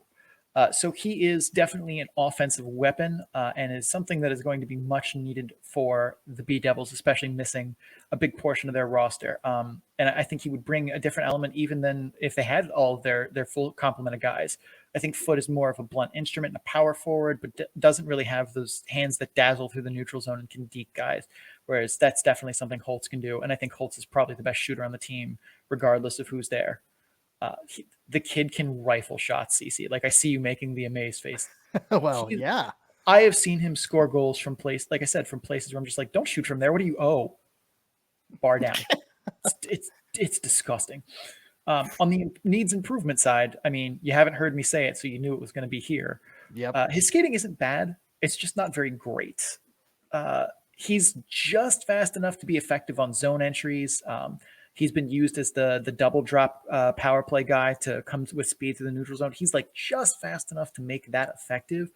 So he is definitely an offensive weapon and is something that is going to be much needed for the B Devils, especially missing a big portion of their roster. And I think he would bring a different element even than if they had all of their full complement of guys. I think Foot is more of a blunt instrument and a power forward, but doesn't really have those hands that dazzle through the neutral zone and can deke guys. Whereas that's definitely something Holtz can do. And I think Holtz is probably the best shooter on the team, regardless of who's there. The kid can rifle shots, CC. Like, I see you making the amazed face. Well, yeah. I have seen him score goals from places where I'm just like, don't shoot from there. What do you owe? Bar down. It's disgusting. On the needs improvement side, I mean, you haven't heard me say it, so you knew it was going to be here. Yep. His skating isn't bad. It's just not very great. He's just fast enough to be effective on zone entries. He's been used as the double drop power play guy to come with speed to the neutral zone. He's like just fast enough to make that effective.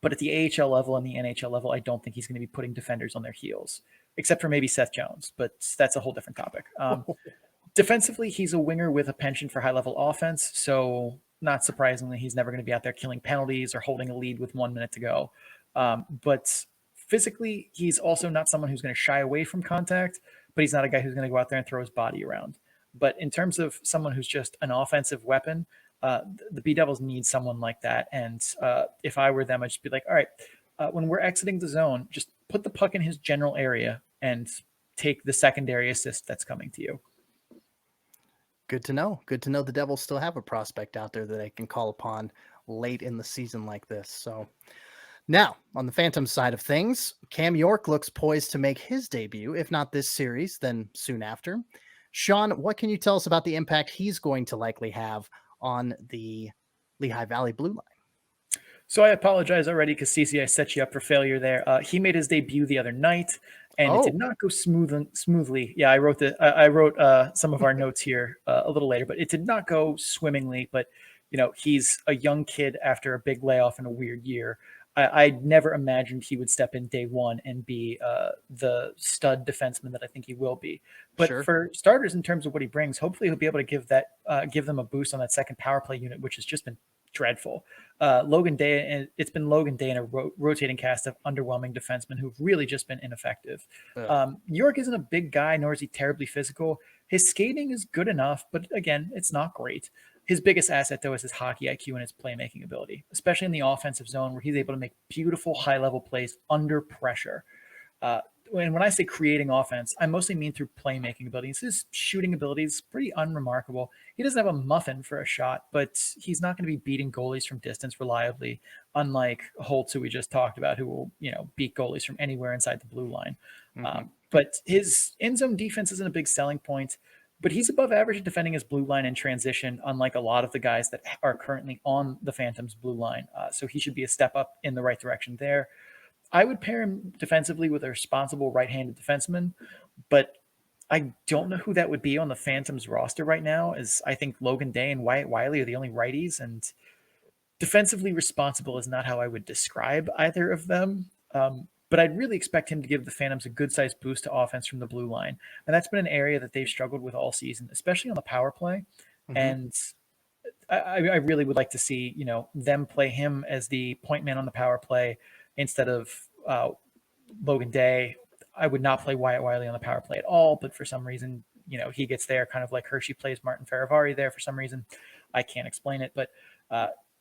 But at the AHL level and the NHL level, I don't think he's going to be putting defenders on their heels, except for maybe Seth Jones. But that's a whole different topic. Defensively, he's a winger with a penchant for high-level offense. So not surprisingly, he's never going to be out there killing penalties or holding a lead with 1 minute to go. But physically, he's also not someone who's going to shy away from contact, but he's not a guy who's going to go out there and throw his body around. But in terms of someone who's just an offensive weapon, the B Devils need someone like that. And if I were them, I'd just be like, all right, when we're exiting the zone, just put the puck in his general area and take the secondary assist that's coming to you. Good to know. Good to know the Devils still have a prospect out there that they can call upon late in the season like this. So now on the Phantom side of things, Cam York looks poised to make his debut, if not this series, then soon after. Sean, what can you tell us about the impact he's going to likely have on the Lehigh Valley blue line? So I apologize already because CC, I set you up for failure there. He made his debut the other night, and it did not go smoothly. Yeah, I wrote some of our notes here a little later, but it did not go swimmingly. But he's a young kid after a big layoff in a weird year. I never imagined he would step in day one and be the stud defenseman that I think he will be. But for starters, in terms of what he brings, hopefully he'll be able to give them a boost on that second power play unit, which has just been dreadful. Logan Day, and it's been Logan Day and a rotating cast of underwhelming defensemen who've really just been ineffective. York isn't a big guy, nor is he terribly physical. His skating is good enough, but again, it's not great. His biggest asset, though, is his hockey IQ and his playmaking ability, especially in the offensive zone where he's able to make beautiful high-level plays under pressure. When I say creating offense, I mostly mean through playmaking abilities. His shooting ability is pretty unremarkable. He doesn't have a muffin for a shot, but he's not going to be beating goalies from distance reliably, unlike Holtz, who we just talked about, who will beat goalies from anywhere inside the blue line. But his in-zone defense isn't a big selling point. But he's above average at defending his blue line in transition, unlike a lot of the guys that are currently on the Phantoms blue line. So he should be a step up in the right direction there. I would pair him defensively with a responsible right-handed defenseman, But I don't know who that would be on the Phantoms roster right now, as I think Logan Day and Wyatt Wiley are the only righties, and defensively responsible is not how I would describe either of them. But I'd really expect him to give the Phantoms a good-sized boost to offense from the blue line. And that's been an area that they've struggled with all season, especially on the power play. Mhm. And I really would like to see, them play him as the point man on the power play instead of Logan Day. I would not play Wyatt Wiley on the power play at all, but for some reason, he gets there kind of like Hershey plays Martin Faravari there for some reason. I can't explain it, but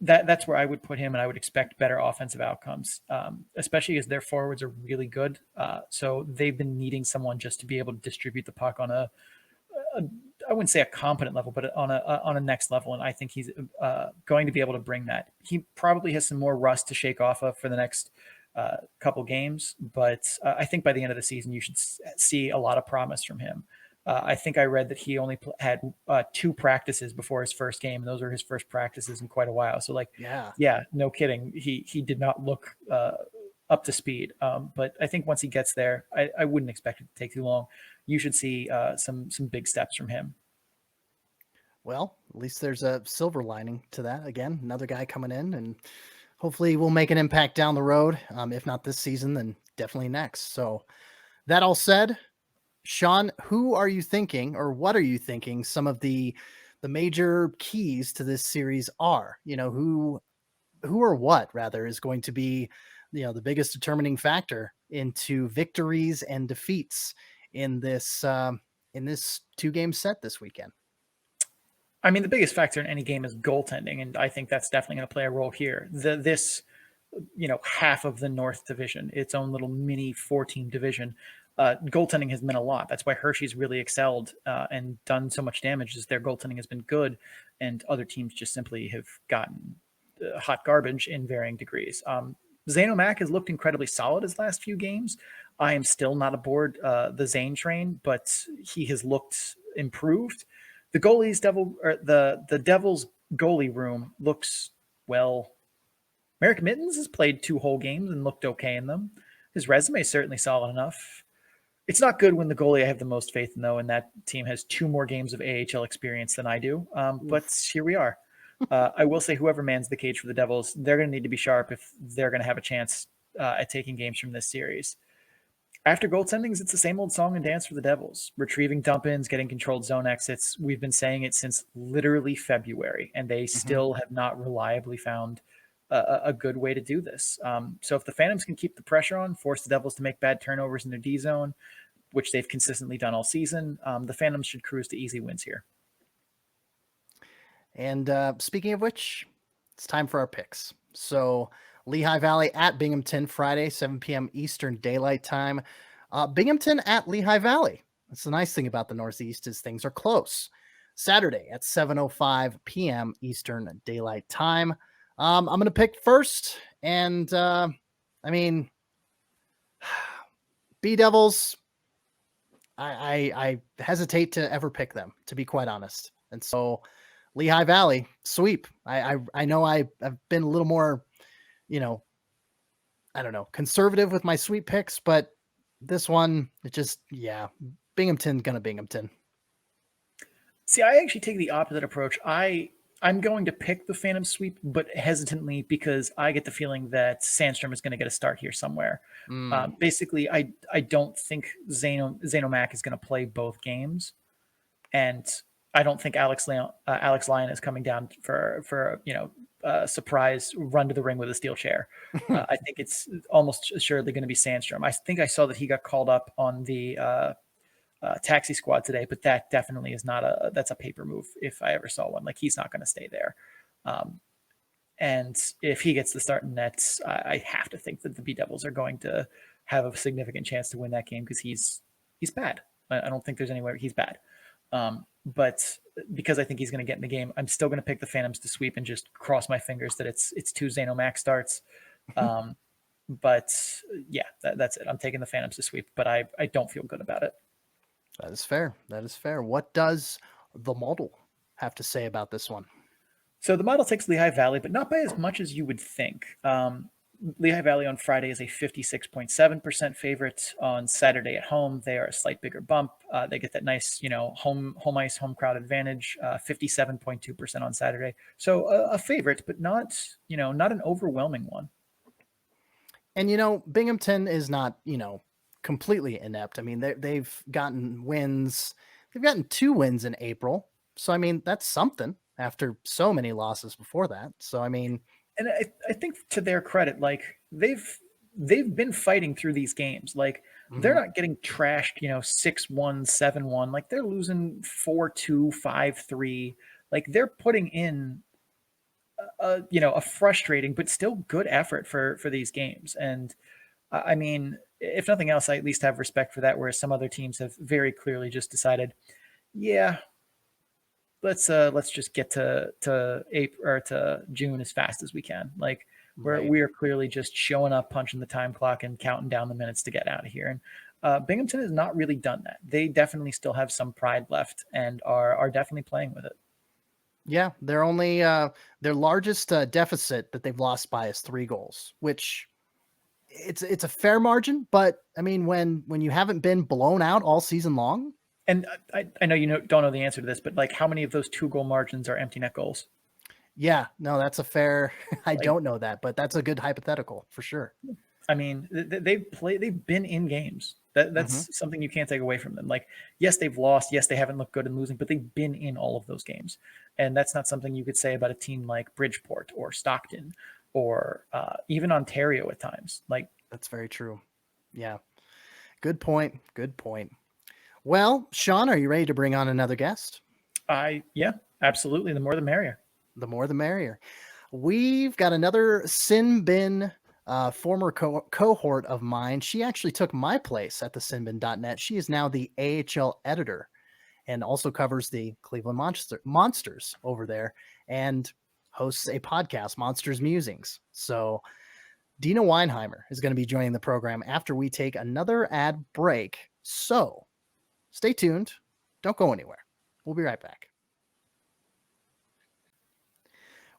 that's where I would put him, and I would expect better offensive outcomes, especially as their forwards are really good. So they've been needing someone just to be able to distribute the puck on a I wouldn't say a competent level, but on a next level. And I think he's going to be able to bring that. He probably has some more rust to shake off of for the next couple games, but I think by the end of the season, you should see a lot of promise from him. I think I read that he only had 2 practices before his first game, and those were his first practices in quite a while. So yeah, no kidding. He did not look up to speed. But I think once he gets there, I wouldn't expect it to take too long. You should see some big steps from him. Well, at least there's a silver lining to that. Again, another guy coming in, and hopefully will make an impact down the road. If not this season, then definitely next. So that all said, Sean, who are you thinking, or what are you thinking some of the major keys to this series are? Who or what rather is going to be, the biggest determining factor into victories and defeats in this 2-game set this weekend? I mean, the biggest factor in any game is goaltending, and I think that's definitely going to play a role here. This half of the North Division, its own little mini 4-team division, goaltending has meant a lot. That's why Hershey's really excelled and done so much damage, is their goaltending has been good, and other teams just simply have gotten hot garbage in varying degrees. Zaino Mac has looked incredibly solid his last few games. I am still not aboard the Zane train, but he has looked improved. The the Devils goalie room looks well. Merrick Mittens has played 2 whole games and looked okay in them. His resume is certainly solid enough. It's not good when the goalie I have the most faith in, though, and that team has 2 more games of AHL experience than I do. But here we are. I will say whoever mans the cage for the Devils, they're going to need to be sharp if they're going to have a chance at taking games from this series. After goaltendings, it's the same old song and dance for the Devils. Retrieving dump-ins, getting controlled zone exits. We've been saying it since literally February, and they still have not reliably found a good way to do this. So if the Phantoms can keep the pressure on, force the Devils to make bad turnovers in their D zone, which they've consistently done all season, the Phantoms should cruise to easy wins here. And speaking of which, it's time for our picks. So Lehigh Valley at Binghamton Friday, 7 p.m. Eastern Daylight Time. Binghamton at Lehigh Valley. That's the nice thing about the Northeast, is things are close. Saturday at 7:05 p.m. Eastern Daylight Time. I'm going to pick first, and B Devils. I hesitate to ever pick them, to be quite honest, and so Lehigh Valley sweep. I know I've been a little more, conservative with my sweep picks, but this one, Binghamton gonna Binghamton. See, I actually take the opposite approach. I'm going to pick the Phantom sweep, but hesitantly, because I get the feeling that Sandstrom is going to get a start here somewhere. Basically, I don't think Zaino Mac is going to play both games, and I don't think Alex Lyon is coming down for a surprise run to the ring with a steel chair. I think it's almost assuredly going to be Sandstrom. I think I saw that he got called up on the taxi squad today, but that definitely is that's a paper move if I ever saw one. Like, he's not going to stay there. And if he gets the start in nets, I have to think that the B Devils are going to have a significant chance to win that game, because he's bad. I don't think there's anywhere he's bad. But because I think he's going to get in the game, I'm still going to pick the Phantoms to sweep and just cross my fingers that it's 2 Zaino Mac starts. But yeah, that's it. I'm taking the Phantoms to sweep, but I don't feel good about it. That is fair. What does the model have to say about this one? So the model takes Lehigh Valley, but not by as much as you would think. Lehigh Valley on Friday is a 56.7% favorite. On Saturday at home, they are a slight bigger bump. They get that nice, home ice, home crowd advantage, 57.2% on Saturday. So a favorite, but not an overwhelming one. And, Binghamton is not, completely inept. I mean, they've gotten wins. They've gotten 2 wins in April. So, I mean, that's something after so many losses before that. So, I mean, and I think to their credit, like they've been fighting through these games. Like they're not getting trashed, 6-1, 7-1. Like they're losing 4-2, 5-3. Like they're putting in a frustrating but still good effort for these games. And I mean, if nothing else, I at least have respect for that. Whereas some other teams have very clearly just decided, yeah, let's just get to April or to June as fast as we can. Like we are clearly just showing up, punching the time clock, and counting down the minutes to get out of here. And Binghamton has not really done that. They definitely still have some pride left and are definitely playing with it. Yeah, they're only their largest deficit that they've lost by is 3 goals, which it's a fair margin. But I mean, when you haven't been blown out all season long. And I know don't know the answer to this, but like how many of those 2-goal margins are empty net goals? Yeah, no, that's a fair. I don't know that, but that's a good hypothetical for sure. I mean, they've been in games. That's something you can't take away from them. Like, yes, they've lost. Yes, they haven't looked good in losing, but they've been in all of those games. And that's not something you could say about a team like Bridgeport or Stockton or even Ontario at times. Like, that's very true. Yeah. Good point. Good point. Well, Sean, are you ready to bring on another guest? Yeah, absolutely. The more the merrier. The more the merrier. We've got another Sin Bin former cohort of mine. She actually took my place at the sinbin.net. She is now the AHL editor and also covers the Cleveland Monsters over there and hosts a podcast, Monsters Musings. So Dina Weinheimer is going to be joining the program after we take another ad break. So stay tuned. Don't go anywhere. We'll be right back.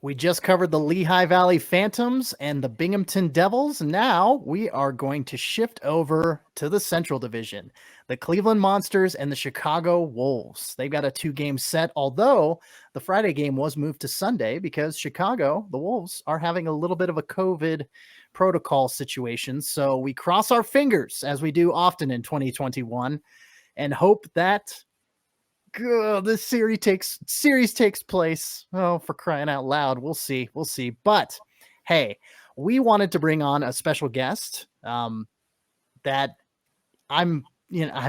We just covered the Lehigh Valley Phantoms and the Binghamton Devils. Now we are going to shift over to the Central Division, the Cleveland Monsters and the Chicago Wolves. They've got a 2-game set, although the Friday game was moved to Sunday because Chicago, the Wolves, are having a little bit of a COVID protocol situation. So we cross our fingers, as we do often in 2021, and hope that this series takes place. Oh, for crying out loud. We'll see. But hey, we wanted to bring on a special guest that I'm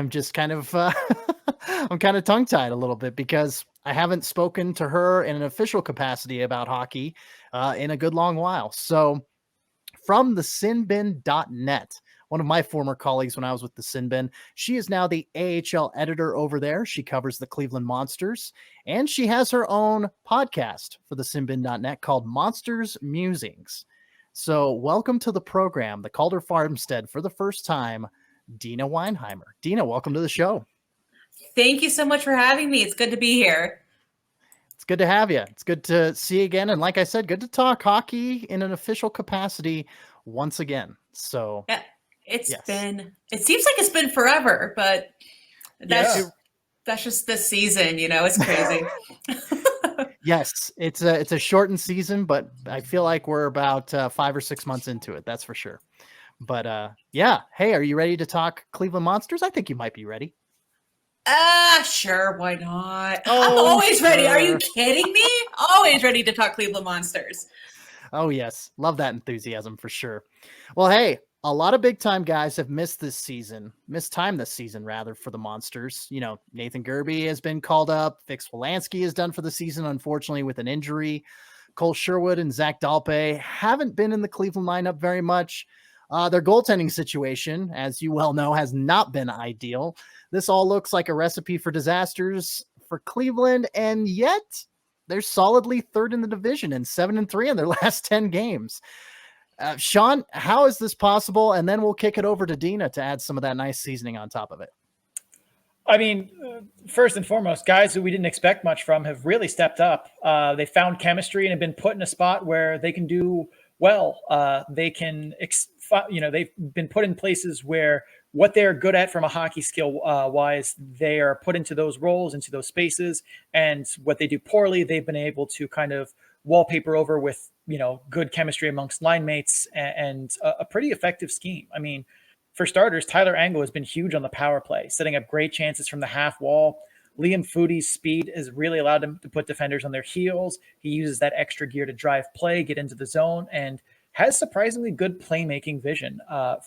just kind of I'm kind of tongue-tied a little bit because I haven't spoken to her in an official capacity about hockey in a good long while. So from the sinbin.net, one of my former colleagues when I was with the Sin Bin. She is now the AHL editor over there. She covers the Cleveland Monsters, and she has her own podcast for the sinbin.net called Monsters Musings. So welcome to the program, the Calder Farmstead, for the first time, Dina Weinheimer. Dina, welcome to the show. Thank you so much for having me. It's good to be here. It's good to have you. It's good to see you again. And like I said, good to talk hockey in an official capacity once again. So yeah. It seems like it's been forever, but that's just this season, it's crazy. Yes, it's a shortened season, but I feel like we're about 5 or 6 months into it. That's for sure. But yeah. Hey, are you ready to talk Cleveland Monsters? I think you might be ready. Sure. Why not? I'm always ready. Are you kidding me? Always ready to talk Cleveland Monsters. Oh yes. Love that enthusiasm for sure. Well, hey, a lot of big time guys have missed time this season rather for the Monsters. Nathan Gerbe has been called up. Fix Wolanski is done for the season, unfortunately, with an injury. Cole Sherwood and Zach Dalpe haven't been in the Cleveland lineup very much. Their goaltending situation, as you well know, has not been ideal. This all looks like a recipe for disasters for Cleveland, and yet they're solidly third in the division and 7-3 in their last 10 games. Sean, how is this possible? And then we'll kick it over to Dina to add some of that nice seasoning on top of it. I mean, first and foremost, guys who we didn't expect much from have really stepped up. They found chemistry and have been put in a spot where they can do well, they can, they've been put in places where what they're good at from a hockey skill wise, they are put into those roles, into those spaces. And what they do poorly, they've been able to kind of wallpaper over with, good chemistry amongst line mates and a pretty effective scheme. I mean, for starters, Tyler Angle has been huge on the power play, setting up great chances from the half wall. Liam Foodie's speed has really allowed him to put defenders on their heels. He uses that extra gear to drive play, get into the zone, and has surprisingly good playmaking vision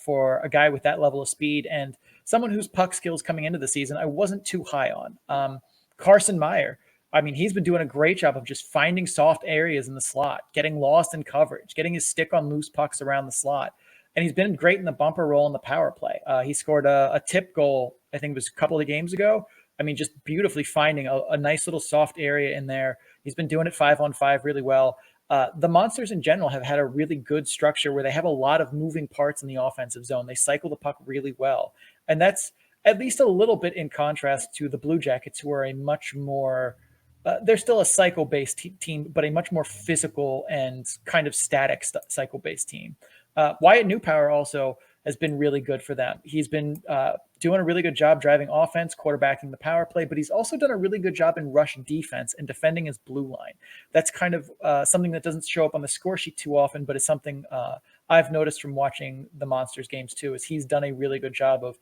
for a guy with that level of speed and someone whose puck skills coming into the season I wasn't too high on. Carson Meyer, I mean, he's been doing a great job of just finding soft areas in the slot, getting lost in coverage, getting his stick on loose pucks around the slot. And he's been great in the bumper role in the power play. He scored a tip goal, I think it was a couple of games ago. I mean, just beautifully finding a nice little soft area in there. He's been doing it 5-on-5 really well. The Monsters in general have had a really good structure where they have a lot of moving parts in the offensive zone. They cycle the puck really well. And that's at least a little bit in contrast to the Blue Jackets, who are a much more, they're still a cycle-based team, but a much more physical and kind of static cycle-based team. Wyatt Newpower also has been really good for them. He's been doing a really good job driving offense, quarterbacking the power play, but he's also done a really good job in rush defense and defending his blue line. That's kind of something that doesn't show up on the score sheet too often, but it's something I've noticed from watching the Monsters games too, is he's done a really good job of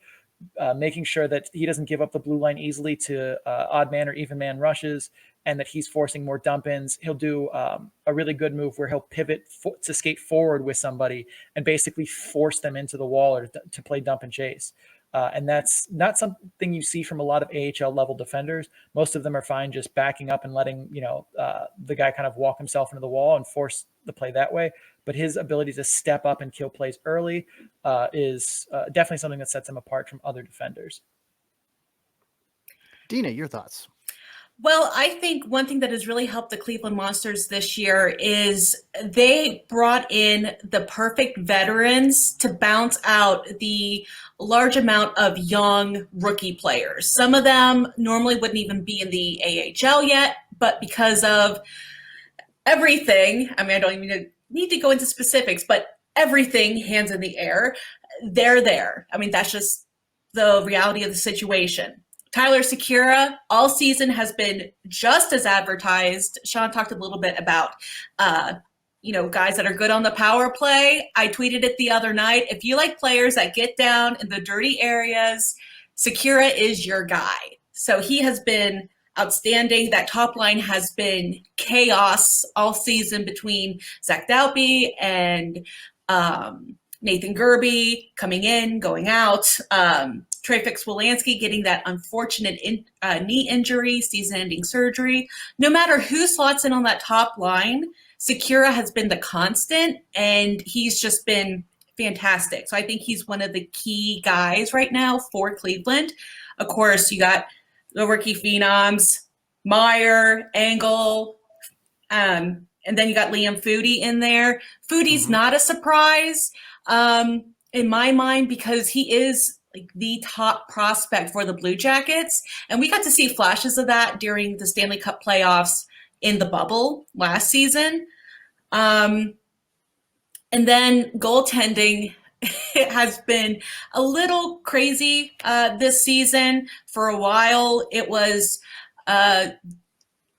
making sure that he doesn't give up the blue line easily to odd man or even man rushes, and that he's forcing more dump-ins. He'll do a really good move where he'll pivot to skate forward with somebody and basically force them into the wall or to play dump and chase. And that's not something you see from a lot of AHL level defenders. Most of them are fine just backing up and letting, the guy kind of walk himself into the wall and force the play that way. But his ability to step up and kill plays early is definitely something that sets him apart from other defenders. Dina, your thoughts? Well, I think one thing that has really helped the Cleveland Monsters this year is they brought in the perfect veterans to bounce out the large amount of young rookie players. Some of them normally wouldn't even be in the AHL yet, but because of everything, I mean, I don't even need to go into specifics, but everything hands in the air, they're there. I mean, that's just the reality of the situation. Tyler Sekura all season has been just as advertised. Sean talked a little bit about, guys that are good on the power play. I tweeted it the other night. If you like players that get down in the dirty areas, Sekura is your guy. So he has been outstanding. That top line has been chaos all season between Zach Dalby and Nathan Gerby coming in, going out. Trey Fix-Wolanski getting that unfortunate knee injury, season-ending surgery. No matter who slots in on that top line, Sekura has been the constant, and he's just been fantastic. So I think he's one of the key guys right now for Cleveland. Of course, you got the rookie phenoms, Meyer, Angle, and then you got Liam Foodie in there. Foodie's not a surprise in my mind because he is like the top prospect for the Blue Jackets. And we got to see flashes of that during the Stanley Cup playoffs in the bubble last season. And then goaltending, it has been a little crazy this season. For a while, it was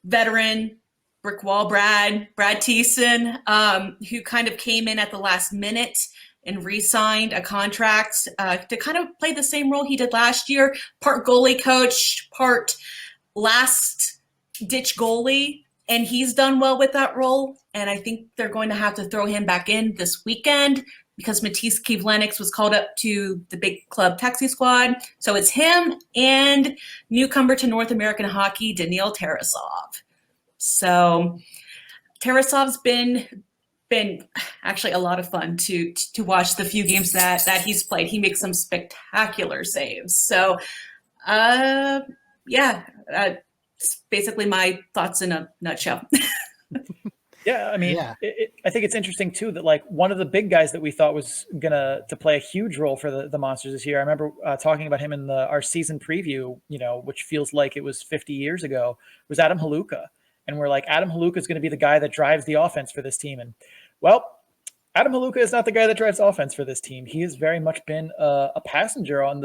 veteran brick wall Brad Thiessen, who kind of came in at the last minute and re-signed a contract to kind of play the same role he did last year, part goalie coach, part last-ditch goalie, and he's done well with that role, and I think they're going to have to throw him back in this weekend because Matisse Kivlenix was called up to the big club taxi squad, so it's him and newcomer to North American hockey, Daniil Tarasov. So Tarasov's been actually a lot of fun to watch the few games that he's played. He makes some spectacular saves. So, it's basically my thoughts in a nutshell. Yeah, I mean, I think it's interesting too that like one of the big guys that we thought was gonna to play a huge role for the Monsters this year. I remember talking about him in our season preview, which feels like it was 50 years ago, was Adam Haluka. And we're like, Adam Haluka is going to be the guy that drives the offense for this team. And well, Adam Haluka is not the guy that drives offense for this team. He has very much been a passenger on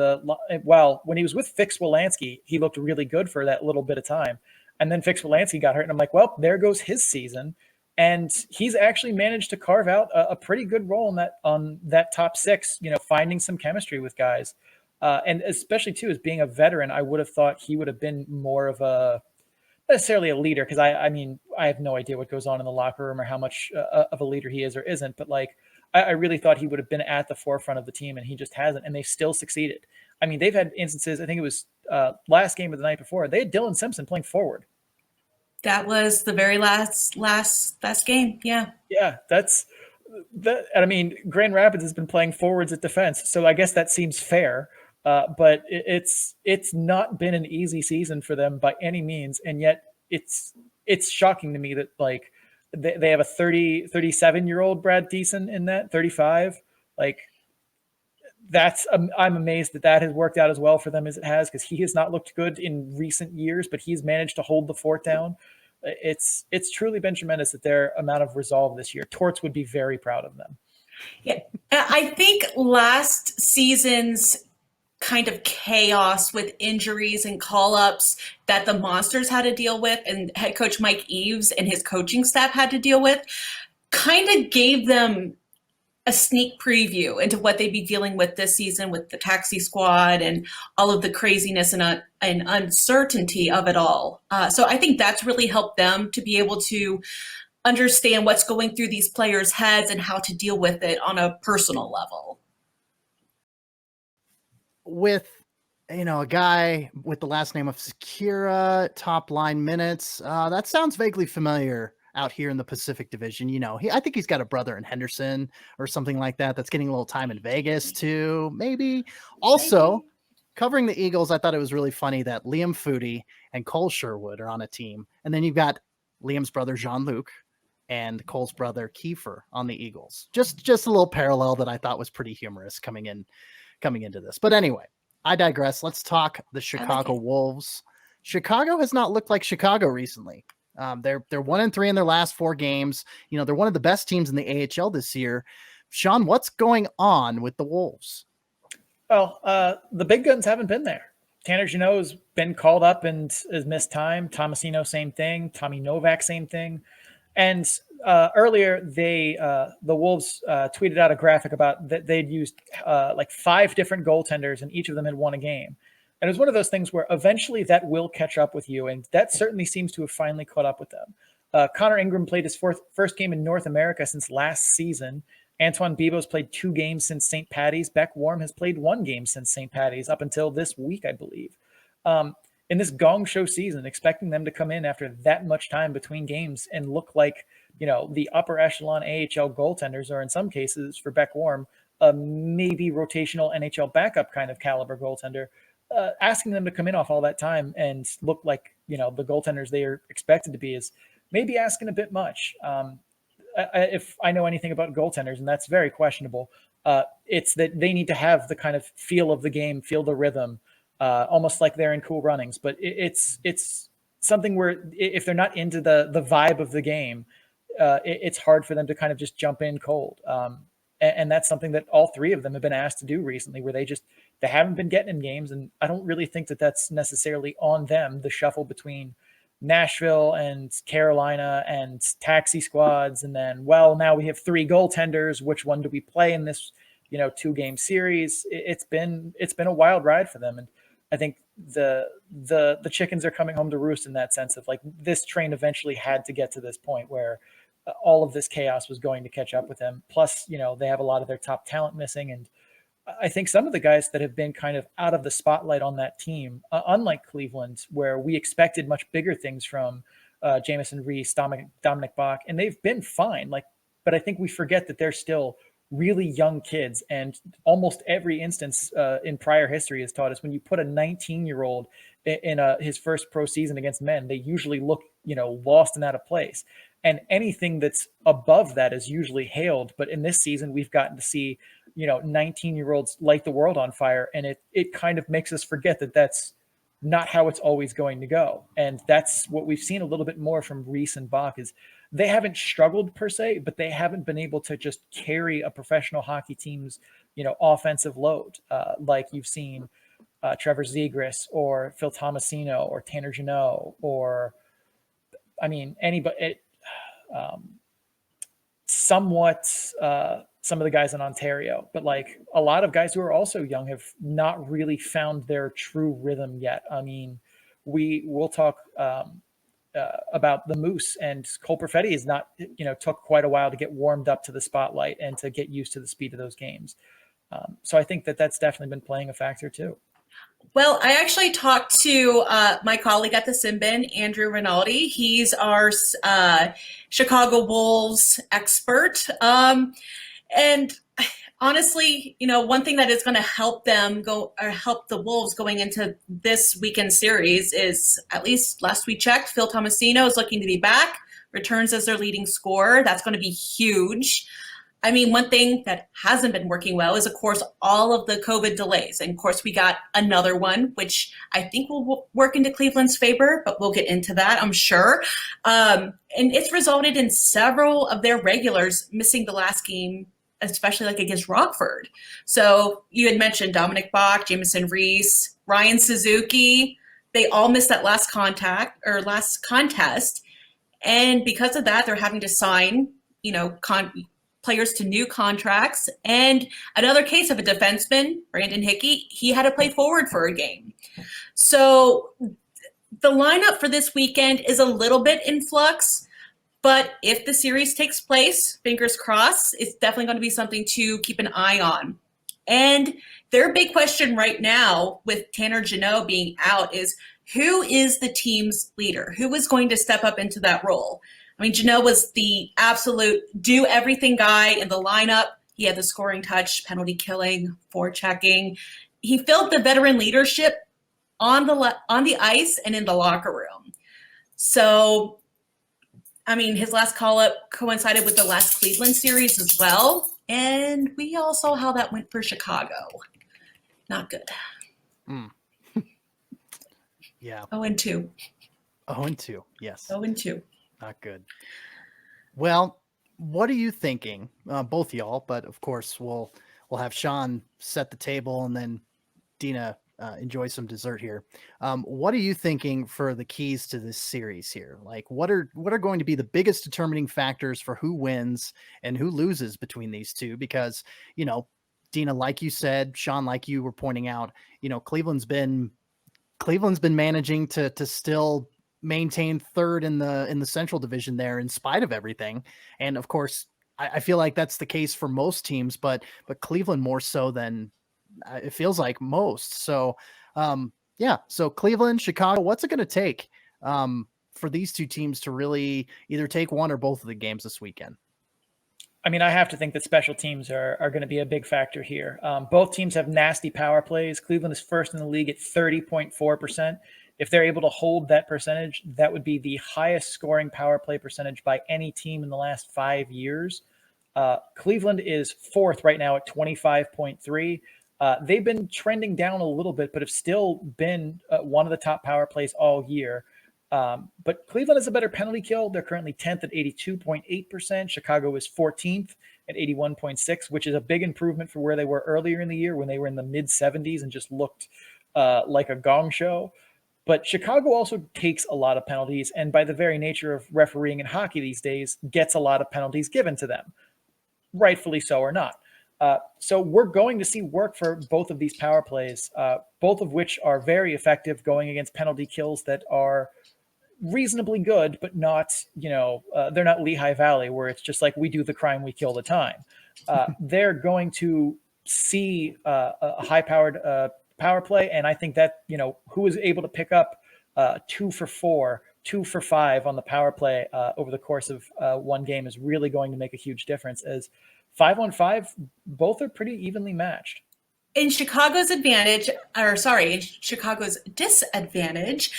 when he was with Fix Wolanski, he looked really good for that little bit of time. And then Fix Wolanski got hurt, and I'm like, well, there goes his season. And he's actually managed to carve out a pretty good role on that top six, finding some chemistry with guys. And especially, too, as being a veteran, I would have thought he would have been more of necessarily a leader, because I mean, I have no idea what goes on in the locker room or how much of a leader he is or isn't. But I really thought he would have been at the forefront of the team, and he just hasn't. And they still succeeded. I mean, they've had instances. I think it was last game of the night before. They had Dylan Simpson playing forward. That was the very last game. Yeah. Yeah, that's that. I mean, Grand Rapids has been playing forwards at defense, so I guess that seems fair. But it's not been an easy season for them by any means, and yet it's shocking to me that they have a 37-year-old Brad Thiessen in that 35. I'm amazed that has worked out as well for them as it has, because he has not looked good in recent years, but he's managed to hold the fort down. It's truly been tremendous at their amount of resolve this year. Torts would be very proud of them. Yeah, I think last season's kind of chaos with injuries and call-ups that the Monsters had to deal with, and head coach Mike Eves and his coaching staff had to deal with, kind of gave them a sneak preview into what they'd be dealing with this season with the taxi squad and all of the craziness and uncertainty of it all. So I think that's really helped them to be able to understand what's going through these players' heads and how to deal with it on a personal level. With, a guy with the last name of Sekira, top line minutes, that sounds vaguely familiar out here in the Pacific Division. I think he's got a brother in Henderson or something like that that's getting a little time in Vegas too, maybe. Also, covering the Eagles, I thought it was really funny that Liam Foodie and Cole Sherwood are on a team. And then you've got Liam's brother, Jean-Luc, and Cole's brother, Kiefer, on the Eagles. Just a little parallel that I thought was pretty humorous coming into this. But anyway, I digress. Let's talk the Chicago Wolves. Chicago has not looked like Chicago recently. They're 1-3 in their last 4 games. They're one of the best teams in the AHL this year. Sean, what's going on with the Wolves? Well, the big guns haven't been there. Tanner Jeannot has been called up and has missed time. Tomasino, same thing. Tommy Novak, same thing. And earlier, the Wolves tweeted out a graphic about that they'd used 5 different goaltenders, and each of them had won a game. And it was one of those things where eventually that will catch up with you, and that certainly seems to have finally caught up with them. Connor Ingram played his first game in North America since last season. Antoine Bibeau's played 2 games since St. Patty's. Beck Warm has played 1 game since St. Patty's up until this week, I believe. In this gong show season, expecting them to come in after that much time between games and look like, the upper echelon AHL goaltenders, or in some cases for Beck Warm, a maybe rotational NHL backup kind of caliber goaltender. Asking them to come in off all that time and look like, the goaltenders they are expected to be is maybe asking a bit much. If I know anything about goaltenders, and that's very questionable, it's that they need to have the kind of feel of the game, feel the rhythm, almost like they're in Cool Runnings. But it's something where if they're not into the vibe of the game, it's hard for them to kind of just jump in cold. And that's something that all 3 of them have been asked to do recently, where they haven't been getting in games. And I don't really think that that's necessarily on them, the shuffle between Nashville and Carolina and taxi squads. And then, now we have 3 goaltenders. Which one do we play in this, 2-game series? It's been a wild ride for them. And I think the chickens are coming home to roost in that sense of this train eventually had to get to this point where all of this chaos was going to catch up with them. Plus, they have a lot of their top talent missing. And I think some of the guys that have been kind of out of the spotlight on that team, unlike Cleveland, where we expected much bigger things from Jamison Reese, Dominic Bach, and they've been fine. But I think we forget that they're still really young kids. And almost every instance in prior history has taught us when you put a 19-year-old in his first pro season against men, they usually look, lost and out of place. And anything that's above that is usually hailed. But in this season, we've gotten to see, 19-year-olds light the world on fire. And it kind of makes us forget that that's not how it's always going to go. And that's what we've seen a little bit more from Reese and Bach is they haven't struggled per se, but they haven't been able to just carry a professional hockey team's, offensive load, like you've seen Trevor Zegras or Phil Tomasino or Tanner Jeannot, or, anybody, somewhat some of the guys in Ontario, but like a lot of guys who are also young have not really found their true rhythm yet. We'll talk about the Moose, and Cole Perfetti is not, took quite a while to get warmed up to the spotlight and to get used to the speed of those games. So I think that's definitely been playing a factor too. Well, I actually talked to my colleague at the Simbin, Andrew Rinaldi. He's our Chicago Wolves expert. And honestly, one thing that is going to help them help the Wolves going into this weekend series is, at least last we checked, Phil Tomasino is looking to be back, returns as their leading scorer. That's going to be huge. One thing that hasn't been working well is, of course, all of the COVID delays. And of course, we got another one, which I think will work into Cleveland's favor, but we'll get into that, I'm sure. And it's resulted in several of their regulars missing the last game, especially like against Rockford. So you had mentioned Dominic Bach, Jameson Reese, Ryan Suzuki. They all missed that last contest. And because of that, they're having to sign, players to new contracts. And another case of a defenseman, Brandon Hickey, he had to play forward for a game. So the lineup for this weekend is a little bit in flux, but if the series takes place, fingers crossed, it's definitely going to be something to keep an eye on. And their big question right now with Tanner Jeannot being out is, who is the team's leader? Who is going to step up into that role? Jeannot was the absolute do-everything guy in the lineup. He had the scoring touch, penalty killing, forechecking. He filled the veteran leadership on the ice and in the locker room. So, his last call-up coincided with the last Cleveland series as well. And we all saw how that went for Chicago. Not good. Yeah. 0-2. 0-2, yes. 0-2. Not good. Well, what are you thinking? Both of y'all, but of course we'll have Sean set the table and then Dina enjoy some dessert here. What are you thinking for the keys to this series here? Like, what are going to be the biggest determining factors for who wins and who loses between these two? Because, Dina, like you said, Sean, like you were pointing out, Cleveland's been managing to still maintain third in the Central Division there in spite of everything. And of course, I feel like that's the case for most teams, but Cleveland more so than it feels like most. So, so Cleveland, Chicago, what's it going to take for these two teams to really either take one or both of the games this weekend? I have to think that special teams are going to be a big factor here. Both teams have nasty power plays. Cleveland is first in the league at 30.4%. If they're able to hold that percentage, that would be the highest scoring power play percentage by any team in the last 5 years. Cleveland is fourth right now at 25.3. They've been trending down a little bit, but have still been one of the top power plays all year. But Cleveland has a better penalty kill. They're currently 10th at 82.8%. Chicago is 14th at 81.6, which is a big improvement from where they were earlier in the year when they were in the mid-70s and just looked like a gong show. But Chicago also takes a lot of penalties, and by the very nature of refereeing in hockey these days, gets a lot of penalties given to them, rightfully so or not. So we're going to see work for both of these power plays, both of which are very effective going against penalty kills that are reasonably good, but not, they're not Lehigh Valley where it's just like we do the crime, we kill the time. They're going to see a high-powered power play, and I think that who is able to pick up 2 for 4, 2 for 5 on the power play over the course of one game is really going to make a huge difference. As 5-on-5, both are pretty evenly matched. In Chicago's disadvantage,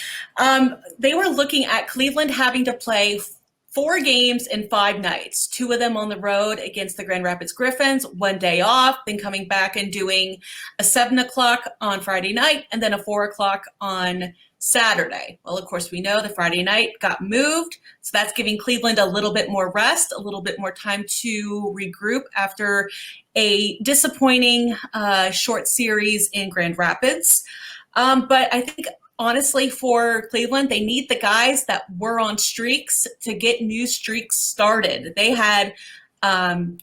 they were looking at Cleveland having to play 4 games in 5 nights, 2 of them on the road against the Grand Rapids Griffins, 1 day off, then coming back and doing a 7 o'clock on Friday night, and then a 4 o'clock on Saturday. Well, of course, we know the Friday night got moved, so that's giving Cleveland a little bit more rest, a little bit more time to regroup after a disappointing short series in Grand Rapids. But I think, honestly, for Cleveland, they need the guys that were on streaks to get new streaks started. They had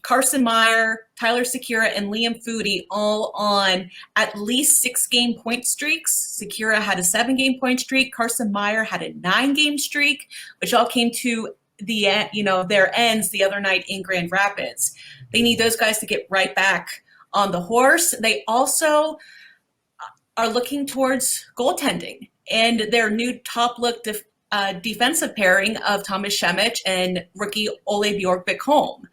Carson Meyer, Tyler Sekura, and Liam Foodie all on at least 6-game point streaks. Sekura had a 7-game point streak. Carson Meyer had a 9-game streak, which all came to their ends the other night in Grand Rapids. They need those guys to get right back on the horse. They also are looking towards goaltending and their new top-look defensive pairing of Thomas Šemić and rookie Ole Bjorkvik-Holm.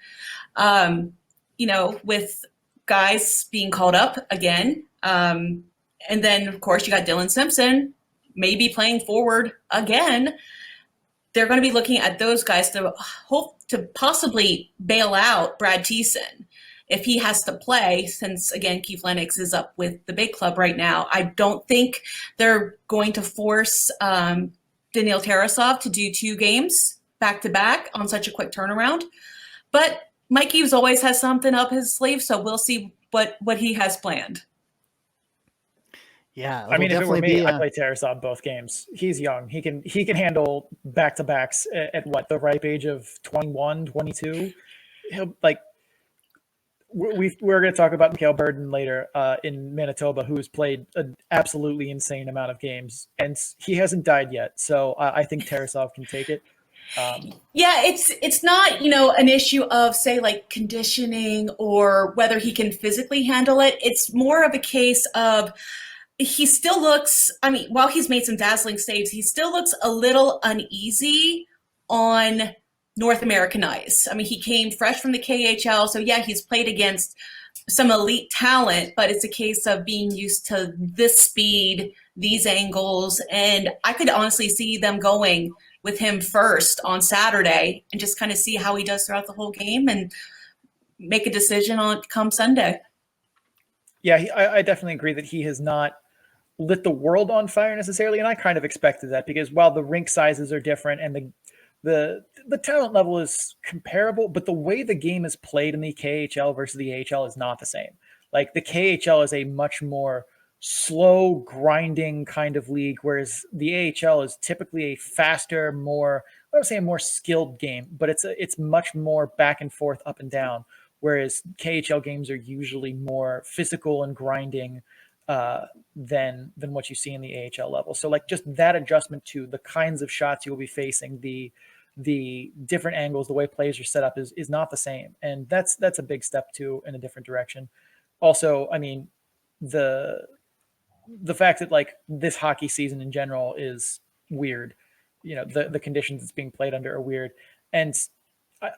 With guys being called up again. And then, of course, you got Dylan Simpson maybe playing forward again. They're going to be looking at those guys to hope to possibly bail out Brad Thiessen if he has to play, since, again, Keith Lennox is up with the big club right now. I don't think they're going to force Daniil Tarasov to do 2 games back-to-back on such a quick turnaround. But Mike Eaves always has something up his sleeve, so we'll see what he has planned. Yeah, I mean, if it were me, I'd play Tarasov both games. He's young. He can handle back-to-backs at what, the ripe age of 21, 22? He'll, we're going to talk about Mikhail Burden later in Manitoba, who has played an absolutely insane amount of games, and he hasn't died yet. So I think Tarasov can take it. It's not, an issue of, say, like conditioning or whether he can physically handle it. It's more of a case of he still looks, while he's made some dazzling saves, he still looks a little uneasy on North American ice. He came fresh from the KHL, so yeah, he's played against some elite talent, but it's a case of being used to this speed, these angles, and I could honestly see them going with him first on Saturday and just kind of see how he does throughout the whole game and make a decision on come Sunday. Yeah, I definitely agree that he has not lit the world on fire necessarily, and I kind of expected that because while the rink sizes are different and the talent level is comparable, but the way the game is played in the KHL versus the AHL is not the same. Like the KHL is a much more slow grinding kind of league, whereas the AHL is typically a faster, more, I would say a more skilled game, but it's much more back and forth, up and down, whereas KHL games are usually more physical and grinding than what you see in the AHL level. So like just that adjustment to the kinds of shots you will be facing, the different angles, the way plays are set up is not the same. And that's a big step too in a different direction. Also, the fact that like this hockey season in general is weird, the conditions it's being played under are weird. And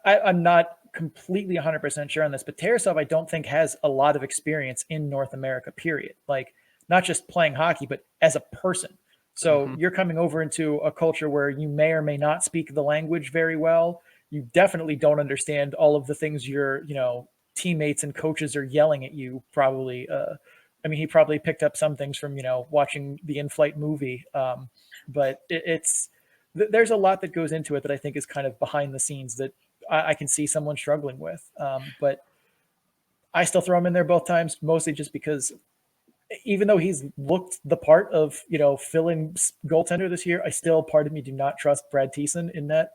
I'm not completely 100% sure on this, but Tarasov, I don't think has a lot of experience in North America, period. Like not just playing hockey, but as a person. So you're coming over into a culture where you may or may not speak the language very well. You definitely don't understand all of the things your, teammates and coaches are yelling at you probably, he probably picked up some things from, watching the in-flight movie. But there's a lot that goes into it that I think is kind of behind the scenes that I can see someone struggling with. But I still throw him in there both times, mostly just because even though he's looked the part of, fill-in goaltender this year, part of me do not trust Brad Thiessen in that.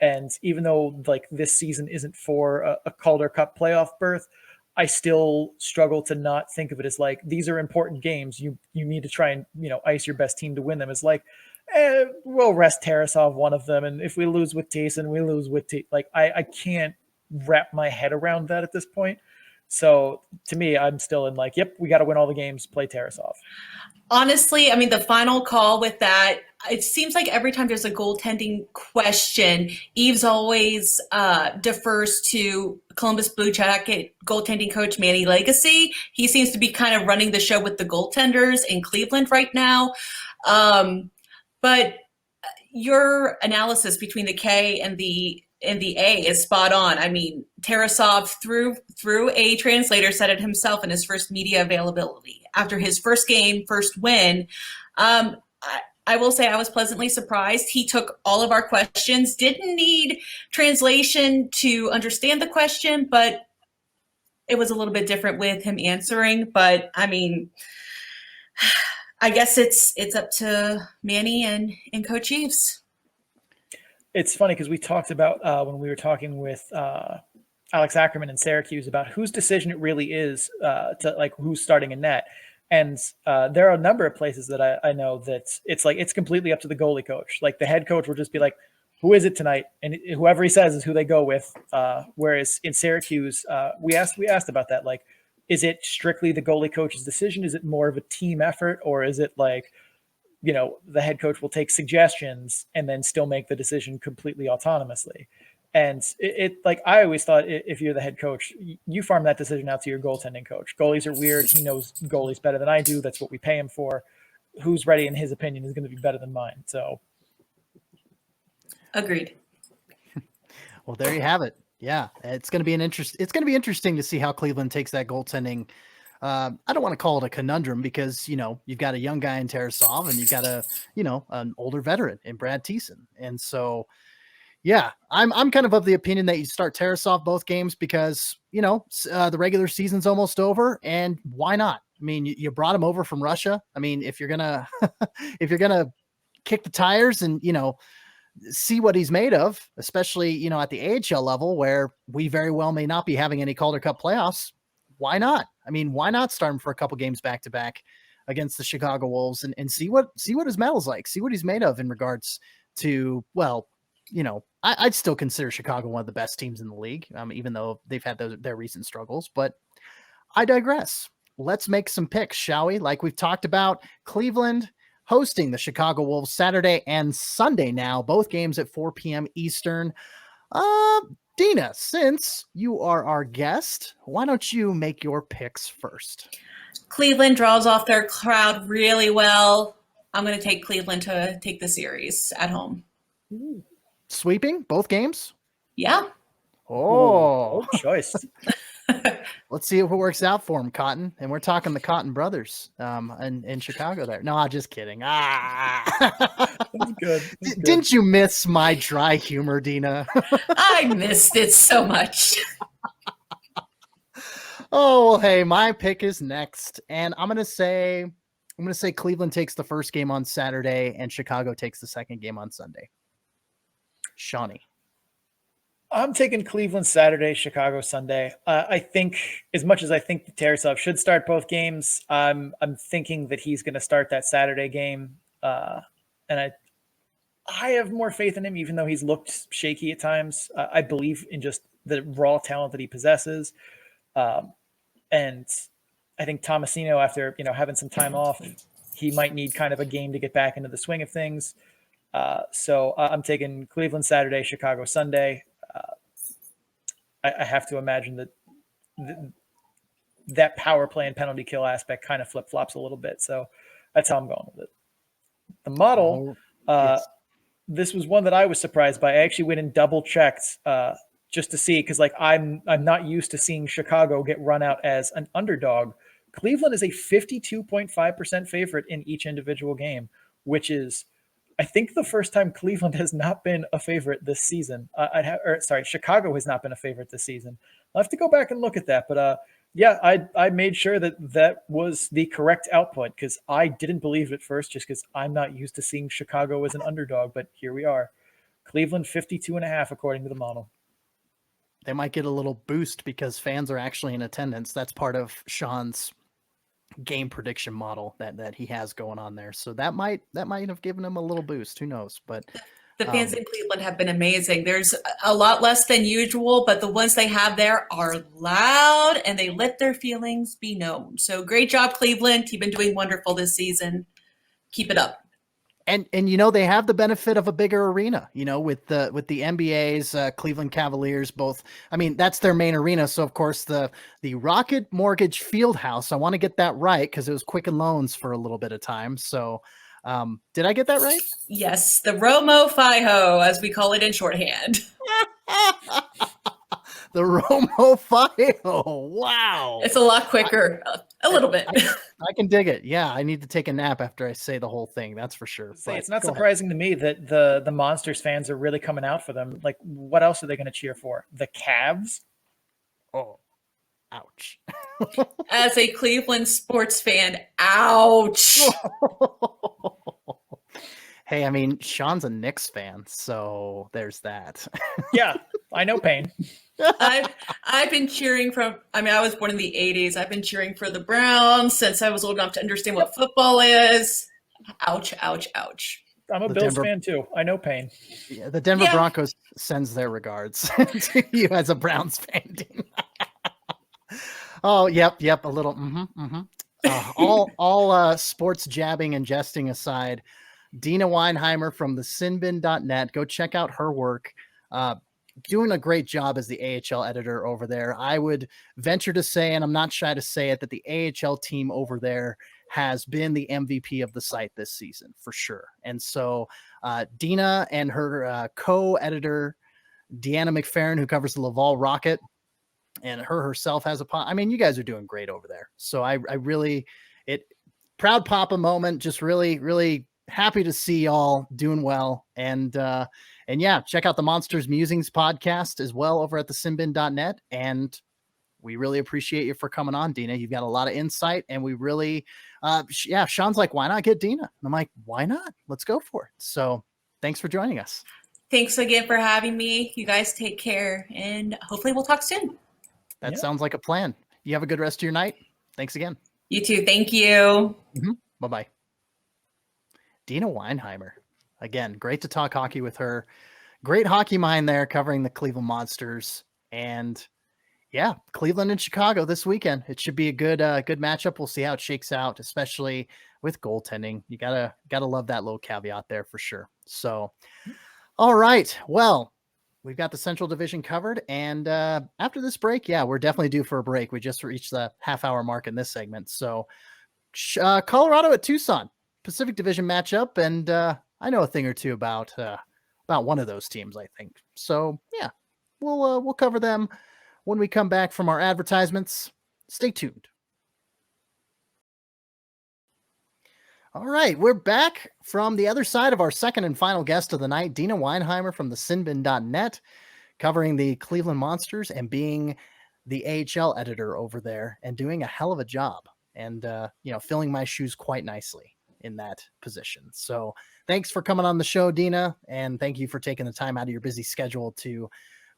And even though like this season isn't for a Calder Cup playoff berth, I still struggle to not think of it as like, these are important games. You need to try and, ice your best team to win them. It's like, we'll rest Tarasov one of them. And if we lose with Thiessen, we lose with like, I can't wrap my head around that at this point. So to me, I'm still in like, yep, we got to win all the games, play Tarasov. Honestly, the final call with that, it seems like every time there's a goaltending question, Eaves always defers to Columbus Blue Jacket goaltending coach Manny Legacy. He seems to be kind of running the show with the goaltenders in Cleveland right now. But your analysis between the K and the A is spot on. Tarasov through a translator said it himself in his first media availability after his first game, first win. I will say I was pleasantly surprised. He took all of our questions, didn't need translation to understand the question, but it was a little bit different with him answering. But I mean, I guess it's up to Manny and Coach Eves. It's funny because we talked about when we were talking with Alex Ackerman in Syracuse about whose decision it really is to like who's starting a net. And there are a number of places that I know that it's like it's completely up to the goalie coach. Like the head coach will just be like, who is it tonight? And whoever he says is who they go with. Whereas in Syracuse, we asked about that. Like, is it strictly the goalie coach's decision? Is it more of a team effort? Or is it like, you know, the head coach will take suggestions and then still make the decision completely autonomously? And it like, I always thought if you're the head coach, you farm that decision out to your goaltending coach. Goalies are weird. He knows goalies better than I do. That's what we pay him for. Who's ready in his opinion is going to be better than mine. So. Agreed. Well, there you have it. Yeah. It's going to be it's going to be interesting to see how Cleveland takes that goaltending. I don't want to call it a conundrum because, you know, you've got a young guy in Tarasov and you've got an older veteran in Brad Thiessen. And so, yeah, I'm kind of the opinion that you start Tarasov both games because, you know, the regular season's almost over, and why not? I mean, you brought him over from Russia. I mean, if you're gonna kick the tires and, you know, see what he's made of, especially, you know, at the AHL level where we very well may not be having any Calder Cup playoffs, why not? I mean, why not start him for a couple games back to back against the Chicago Wolves and see what his metal's like, see what he's made of in regards to, well, you know, I'd still consider Chicago one of the best teams in the league, even though they've had their recent struggles. But I digress. Let's make some picks, shall we? Like we've talked about, Cleveland hosting the Chicago Wolves Saturday and Sunday now, both games at 4 p.m. Eastern. Dina, since you are our guest, why don't you make your picks first? Cleveland draws off their crowd really well. I'm going to take Cleveland to take the series at home. Ooh. Sweeping both games? Yeah. Oh, good choice. Let's see if it works out for him, Cotton. And we're talking the Cotton brothers in Chicago there. No, I'm just kidding. That's good. Didn't you miss my dry humor, Dina? I missed it so much. Oh, well, hey, my pick is next. And I'm going to say Cleveland takes the first game on Saturday and Chicago takes the second game on Sunday. Shawnee. I'm taking Cleveland Saturday, Chicago Sunday. I think as much as I think the Tarasov should start both games, I'm thinking that he's going to start that Saturday game. And I have more faith in him, even though he's looked shaky at times. I believe in just the raw talent that he possesses. And I think Tomasino, after, you know, having some time off, he might need kind of a game to get back into the swing of things. So I'm taking Cleveland Saturday, Chicago Sunday. I have to imagine that that power play and penalty kill aspect kind of flip-flops a little bit. So that's how I'm going with it. The model, yes. This was one that I was surprised by. I actually went and double-checked just to see, because like I'm not used to seeing Chicago get run out as an underdog. Cleveland is a 52.5% favorite in each individual game, which is, I think, the first time Cleveland has not been a favorite this season. Chicago has not been a favorite this season. I'll have to go back and look at that. But yeah, I made sure that was the correct output because I didn't believe it at first just because I'm not used to seeing Chicago as an underdog. But here we are. Cleveland 52.5 according to the model. They might get a little boost because fans are actually in attendance. That's part of Sean's game prediction model that he has going on there. So that might have given him a little boost. Who knows? But the fans in Cleveland have been amazing. There's a lot less than usual, but the ones they have there are loud and they let their feelings be known. So great job, Cleveland. You've been doing wonderful this season. Keep it up. And you know, they have the benefit of a bigger arena, you know, with the NBA's Cleveland Cavaliers both. I mean, that's their main arena. So of course the Rocket Mortgage Fieldhouse, I want to get that right because it was Quicken Loans for a little bit of time. So did I get that right? Yes, the Romo Fiho, as we call it in shorthand. The Romo Fiho. Wow. It's a lot quicker. A little bit. I can dig it. Yeah, I need to take a nap after I say the whole thing. That's for sure. It's not surprising to me that the Monsters fans are really coming out for them. Like, what else are they going to cheer for? The Cavs? Oh, ouch. As a Cleveland sports fan, ouch. Hey, I mean, Sean's a Knicks fan, so there's that. Yeah, I know pain. I've been cheering I was born in the 80s. I've been cheering for the Browns since I was old enough to understand what football is. Ouch, ouch, ouch. I'm a Bills fan too. I know pain. Yeah, the Denver Broncos sends their regards to you as a Browns fan. Oh, yep. A little. All sports jabbing and jesting aside, Dina Weinheimer from the sinbin.net. Go check out her work. Doing a great job as the AHL editor over there. I would venture to say, and I'm not shy to say it, that the AHL team over there has been the MVP of the site this season for sure. And so Dina and her co-editor, Deanna McFerrin, who covers the Laval Rocket, and her herself has I mean, you guys are doing great over there. So I really, proud papa moment, just really, really happy to see y'all doing well. And yeah, check out the Monsters Musings podcast as well over at the sinbin.net. And we really appreciate you for coming on, Dina. You've got a lot of insight, and we really, Sean's like, why not get Dina? And I'm like, why not? Let's go for it. So thanks for joining us. Thanks again for having me. You guys take care, and hopefully we'll talk soon. That sounds like a plan. You have a good rest of your night. Thanks again. You too. Thank you. Bye-bye. Dina Weinheimer. Again, great to talk hockey with her. Great hockey mind there covering the Cleveland Monsters. And yeah, Cleveland and Chicago this weekend. It should be a good matchup. We'll see how it shakes out, especially with goaltending. You gotta love that little caveat there for sure. So, all right. Well, we've got the Central Division covered. And after this break, we're definitely due for a break. We just reached the half-hour mark in this segment. So Colroado at Tucson, Pacific Division matchup. And I know a thing or two about one of those teams, I think. So, yeah, we'll cover them when we come back from our advertisements. Stay tuned. All right, we're back from the other side of our second and final guest of the night, Dina Weinheimer from the sinbin.net, covering the Cleveland Monsters and being the AHL editor over there and doing a hell of a job and, filling my shoes quite nicely in that position. So thanks for coming on the show, Dina, and thank you for taking the time out of your busy schedule to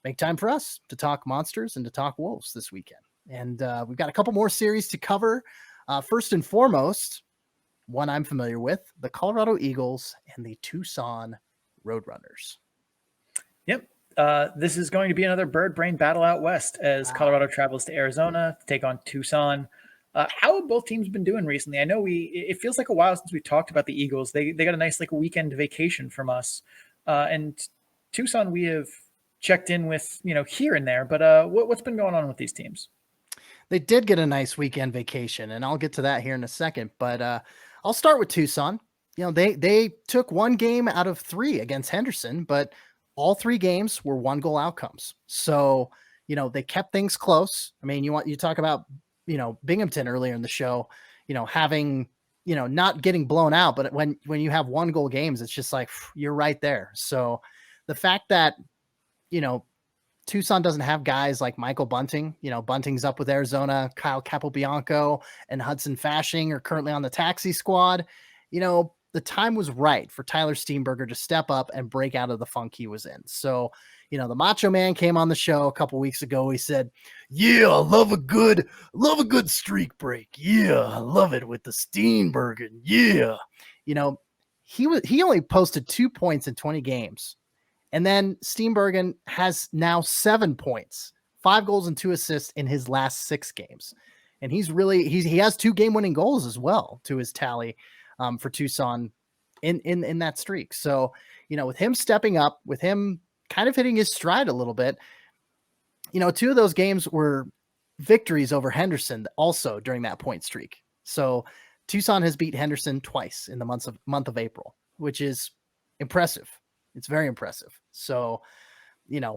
make time for us to talk Monsters and to talk Wolves this weekend. And we've got a couple more series to cover. First and foremost, one I'm familiar with, the Colorado Eagles and the Tucson Roadrunners. Yep. This is going to be another bird brain battle out west as Colorado travels to Arizona to take on Tucson. How have both teams been doing recently? I know it feels like a while since we talked about the Eagles. They got a nice weekend vacation from us. And Tucson, we have checked in with, here and there, but what's been going on with these teams? They did get a nice weekend vacation, and I'll get to that here in a second, but I'll start with Tucson. They took one game out of 3 against Henderson, but all 3 games were 1-goal outcomes. So, they kept things close. I mean, you talk about, Binghamton earlier in the show, having, not getting blown out, but when you have 1-goal games, it's just like, you're right there. So the fact that, Tucson doesn't have guys like Michael Bunting. Bunting's up with Arizona. Kyle Capobianco and Hudson Fashing are currently on the taxi squad. The time was right for Tyler Steenberger to step up and break out of the funk he was in. So, the Macho Man came on the show a couple weeks ago. He said, "Yeah, I love a good streak break. Yeah, I love it with the Steenberger. Yeah." He only posted 2 points in 20 games. And then Steenbergen has now 7 points, 5 goals and 2 assists in his last 6 games. And he has 2 game-winning goals as well to his tally for Tucson in that streak. So, with him stepping up, with him kind of hitting his stride a little bit, 2 of those games were victories over Henderson also during that point streak. So Tucson has beat Henderson twice in the month of April, which is impressive. It's very impressive. So,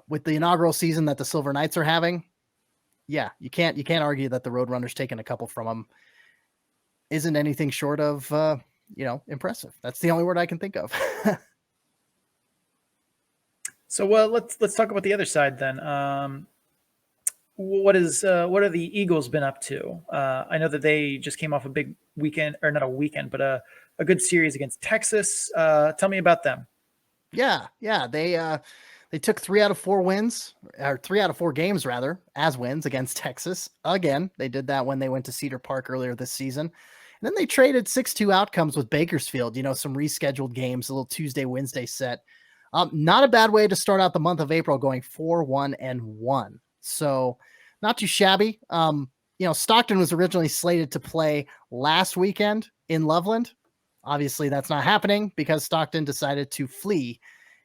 with the inaugural season that the Silver Knights are having, you can't argue that the Roadrunners taking a couple from them. isn't anything short of, impressive. That's the only word I can think of. So let's talk about the other side then. What are the Eagles been up to? I know that they just came off a big weekend, or not a weekend, but a good series against Texas. Tell me about them. Yeah. They took 3 out of 4 wins, or 3 out of 4 games rather, as wins against Texas. Again, they did that when they went to Cedar Park earlier this season. And then they traded 6-2 outcomes with Bakersfield, some rescheduled games, a little Tuesday, Wednesday set. Not a bad way to start out the month of April, going 4-1-1. So not too shabby. Stockton was originally slated to play last weekend in Loveland. Obviously, that's not happening because Stockton decided to flee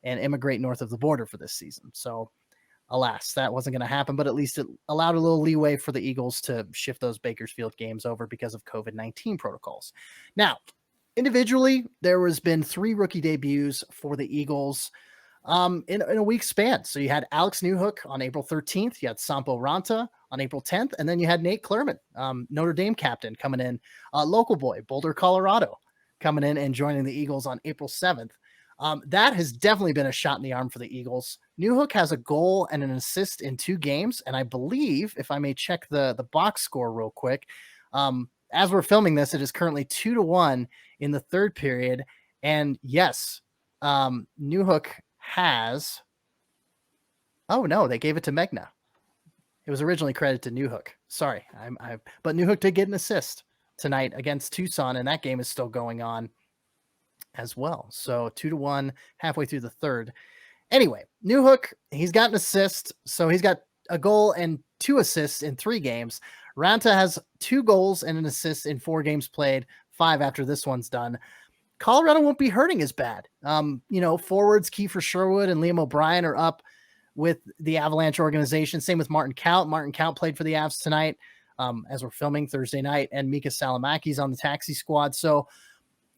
and immigrate north of the border for this season. So, alas, that wasn't going to happen, but at least it allowed a little leeway for the Eagles to shift those Bakersfield games over because of COVID-19 protocols. Now, individually, there has been 3 rookie debuts for the Eagles in a week span. So you had Alex Newhook on April 13th, you had Sampo Ranta on April 10th, and then you had Nate Clermont, Notre Dame captain, coming in, local boy, Boulder, Colorado, coming in and joining the Eagles on April 7th. That has definitely been a shot in the arm for the Eagles. Newhook has a goal and an assist in 2 games, and I believe, if I may check the box score real quick, as we're filming this, it is currently 2-1 in the third period. And yes, Newhook has. Oh no, they gave it to Megna. It was originally credited to Newhook. Sorry, but Newhook did get an assist tonight against Tucson, and that game is still going on as well. So 2-1 halfway through the third. Anyway, Newhook, he's got an assist, so he's got a goal and 2 assists in 3 games. Ranta has 2 goals and an assist in 4 games played, 5 after this one's done. Colorado won't be hurting as bad. Forwards Kiefer Sherwood and Liam O'Brien are up with the Avalanche organization. Same with Martin Kaut. Martin Kaut played for the Avs tonight, as we're filming Thursday night, and Mika Salamaki's on the taxi squad. So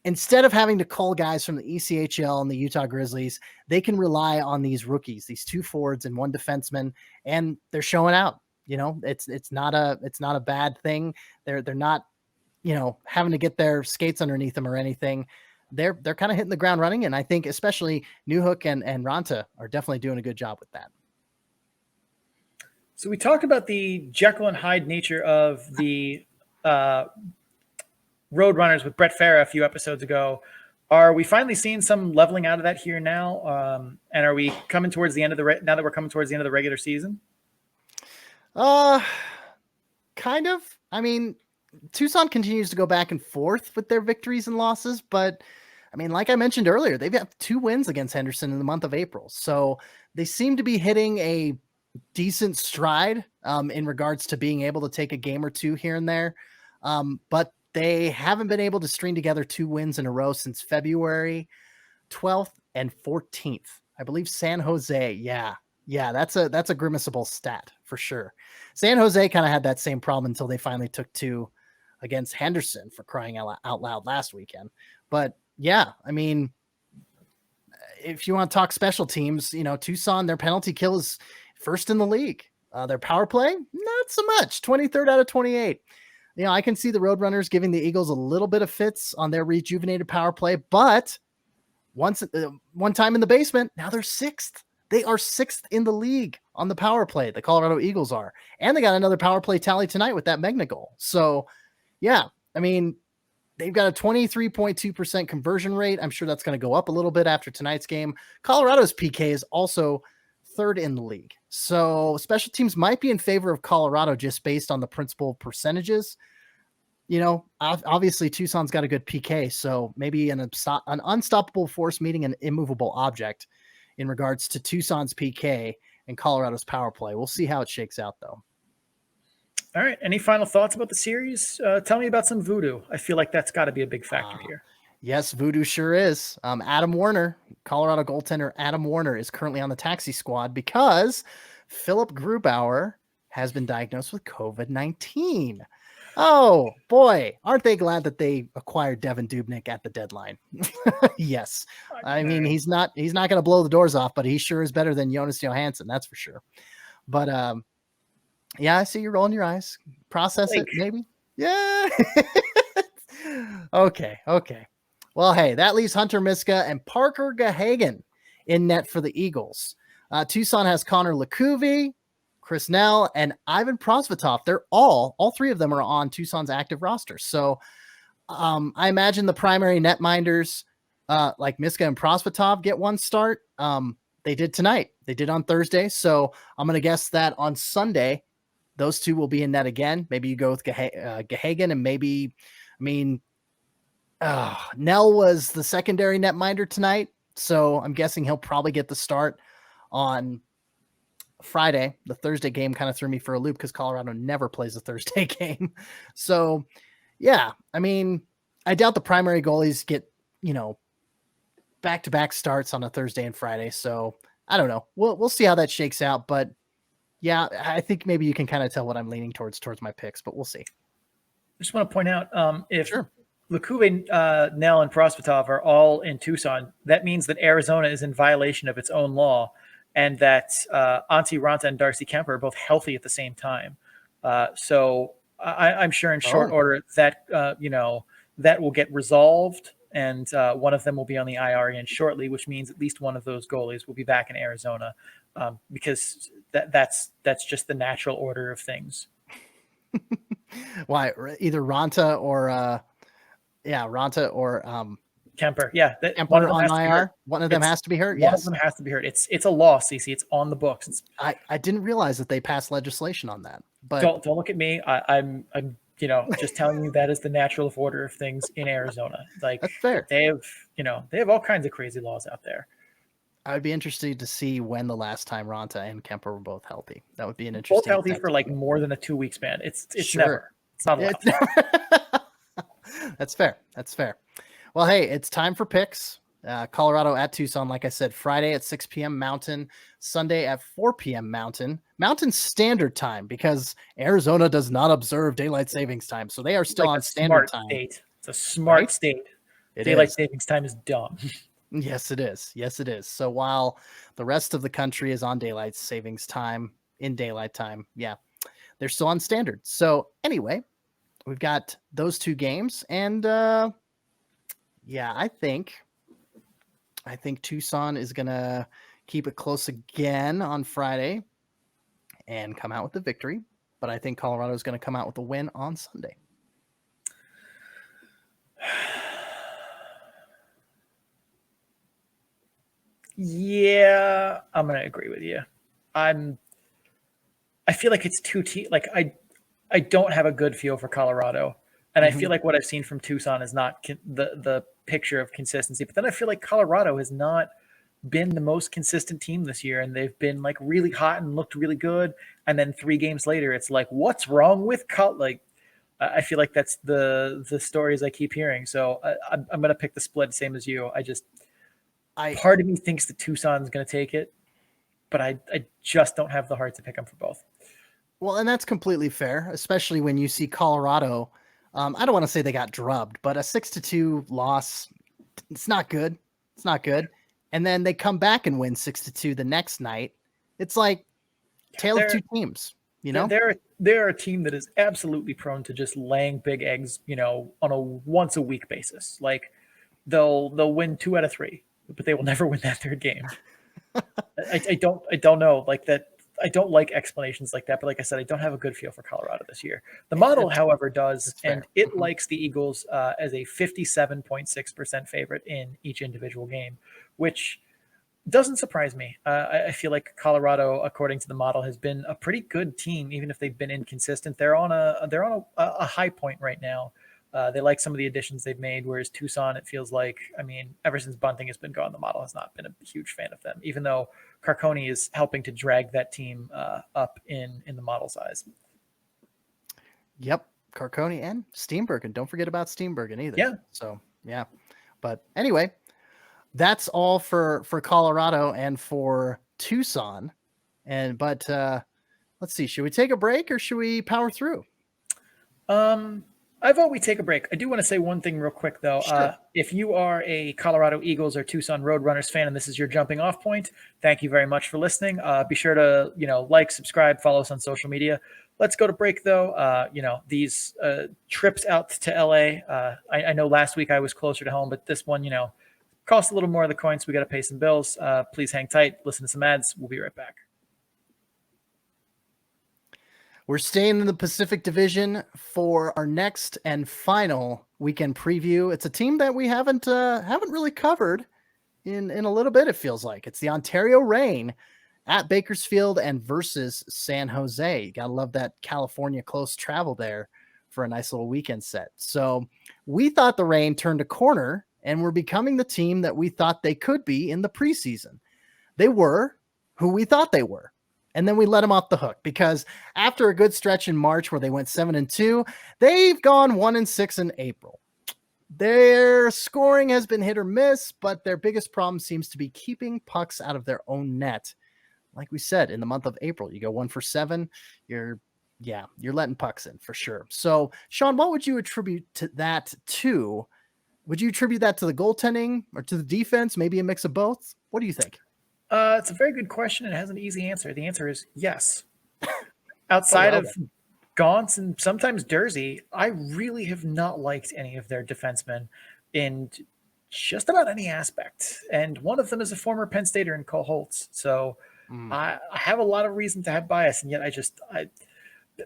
instead of having to call guys from the ECHL and the Utah Grizzlies, they can rely on these rookies, these 2 forwards and 1 defenseman, and they're showing out. It's not a bad thing. They're not, having to get their skates underneath them or anything. They're kind of hitting the ground running, and I think especially Newhook and Ranta are definitely doing a good job with that. So we talked about the Jekyll and Hyde nature of the Roadrunners with Brett Farah a few episodes ago. Are we finally seeing some leveling out of that here now? And are we coming towards the end of now that we're coming towards the end of the regular season? Kind of. I mean, Tucson continues to go back and forth with their victories and losses, but I mean, like I mentioned earlier, they've got 2 wins against Henderson in the month of April. So they seem to be hitting a decent stride in regards to being able to take a game or 2 here and there. But they haven't been able to string together 2 wins in a row since February 12th and 14th. I believe San Jose. Yeah, that's a grimaceable stat for sure. San Jose kind of had that same problem until they finally took 2 against Henderson, for crying out loud, last weekend. But yeah, I mean, if you want to talk special teams, Tucson, their penalty kill is first in the league. Their power play, not so much, 23rd out of 28. I can see the Roadrunners giving the Eagles a little bit of fits on their rejuvenated power play, but one time in the basement, now they're 6th. They are 6th in the league on the power play. The Colorado Eagles are, and they got another power play tally tonight with that Megna goal. So yeah, I mean, they've got a 23.2% conversion rate. I'm sure that's going to go up a little bit after tonight's game. Colorado's PK is also 3rd in the league. So special teams might be in favor of Colorado just based on the principal percentages. Obviously Tucson's got a good PK, so maybe an unstoppable force meeting an immovable object in regards to Tucson's PK and Colorado's power play. We'll see how it shakes out, though. All right. Any final thoughts about the series? Tell me about some voodoo. I feel like that's got to be a big factor here. Yes, voodoo sure is. Adam Warner, Colorado goaltender Adam Warner, is currently on the taxi squad because Philip Grubauer has been diagnosed with COVID-19. Oh boy, aren't they glad that they acquired Devin Dubnyk at the deadline? Yes. I mean, he's not going to blow the doors off, but he sure is better than Jonas Johansson, that's for sure. But yeah, I see you rolling your eyes. Process it, maybe. Yeah. Okay. Well, hey, that leaves Hunter Miska and Parker Gahagan in net for the Eagles. Tucson has Connor Lecouve, Chris Nell, and Ivan Prosvetov. They're all three of them are on Tucson's active roster. So I imagine the primary netminders, like Miska and Prosvetov, get one start. They did tonight. They did on Thursday. So I'm going to guess that on Sunday, those two will be in net again. Maybe you go with Gahagan, and maybe, Nell was the secondary netminder tonight. So I'm guessing he'll probably get the start on Friday. The Thursday game kind of threw me for a loop because Colorado never plays a Thursday game. So yeah, I doubt the primary goalies get, back-to-back starts on a Thursday and Friday. So I don't know. We'll see how that shakes out. But yeah, I think maybe you can kind of tell what I'm leaning towards my picks, but we'll see. I just want to point out, if Sure. Lecouve, Nell, and Prosvetov are all in Tucson, that means that Arizona is in violation of its own law, and that Antti Ranta and Darcy Kemper are both healthy at the same time. So I'm sure in short order that that will get resolved, and one of them will be on the IR again shortly, which means at least one of those goalies will be back in Arizona, because that's just the natural order of things. Why? Either Ranta or Kemper. Yeah, Kemper on IR. One of them has to be hurt. One of them has to be hurt. It's a law, CC. It's on the books. I didn't realize that they passed legislation on that. But don't look at me. I'm just telling you that is the natural order of things in Arizona. Like, that's fair. They have all kinds of crazy laws out there. I would be interested to see when the last time Ranta and Kemper were both healthy. That would be an interesting. Both healthy for like more than a 2-week span. It's sure. never. It's not allowed. That's fair. Well, hey, it's time for picks. Colorado at Tucson, like I said, Friday at 6 p.m. Mountain, Sunday at 4 p.m. Mountain Standard Time, because Arizona does not observe daylight savings time, so they are still on standard time. State. It's a smart state. Daylight savings time is dumb. Yes, it is. So while the rest of the country is on daylight savings time, in daylight time, yeah, they're still on standard. So anyway, we've got those two games, and yeah, I think Tucson is gonna keep it close again on Friday and come out with the victory, but I think Colorado is going to come out with a win on Sunday. Yeah, I'm going to agree with you. I feel like it's like I don't have a good feel for Colorado, and I feel like what I've seen from Tucson is not the picture of consistency. But then I feel like Colorado has not been the most consistent team this year, and they've been like really hot and looked really good, and then 3 games later it's like, what's wrong with I feel like that's the stories I keep hearing. So I'm going to pick the split, same as you. Part of me thinks that Tucson's going to take it, but I just don't have the heart to pick them for both. Well, and that's completely fair, especially when you see Colorado. I don't want to say they got drubbed, but a 6-2 loss, it's not good. And then they come back and win 6-2 the next night. It's like tale of two teams, They're a team that is absolutely prone to just laying big eggs, on a once a week basis. Like they'll win 2 out of 3, but they will never win that 3rd game. I don't know, like that. I don't like explanations like that, but like I said, I don't have a good feel for Colorado this year. The model, however, does, and it likes the Eagles as a 57.6% favorite in each individual game, which doesn't surprise me. I feel like Colorado, according to the model, has been a pretty good team, even if they've been inconsistent. They're on a high point right now. They like some of the additions they've made, whereas Tucson, it feels like, ever since Bunting has been gone, the model has not been a huge fan of them, even though Carconi is helping to drag that team up in the model's eyes. Yep, Carconi and Steenbergen. Don't forget about Steenbergen either. Yeah. So, yeah. But anyway, that's all for Colorado and for Tucson. But let's see. Should we take a break or should we power through? I vote we take a break. I do want to say one thing real quick, though. Sure. If you are a Colorado Eagles or Tucson Roadrunners fan and this is your jumping off point, thank you very much for listening. Be sure to, like, subscribe, follow us on social media. Let's go to break, though. These trips out to LA, I know last week I was closer to home, but this one, cost a little more of the coin, so we got to pay some bills. Please hang tight. Listen to some ads. We'll be right back. We're staying in the Pacific Division for our next and final weekend preview. It's a team that we haven't really covered in a little bit. It feels like it's the Ontario Reign at Bakersfield and versus San Jose. You gotta love that California close travel there for a nice little weekend set. So we thought the Reign turned a corner and were becoming the team that we thought they could be in the preseason. They were who we thought they were. And then we let them off the hook because after a good stretch in March where they went 7-2, they've gone 1-6 in April. Their scoring has been hit or miss, but their biggest problem seems to be keeping pucks out of their own net. Like we said, in the month of April, you go 1 for 7, you're letting pucks in for sure. So, Sean, what would you attribute that to? Would you attribute that to the goaltending or to the defense? Maybe a mix of both? What do you think? It's a very good question. It has an easy answer. The answer is yes. Outside of Gaunce and sometimes Dursey, I really have not liked any of their defensemen in just about any aspect. And one of them is a former Penn Stater in Cole Holtz. So I have a lot of reason to have bias, and yet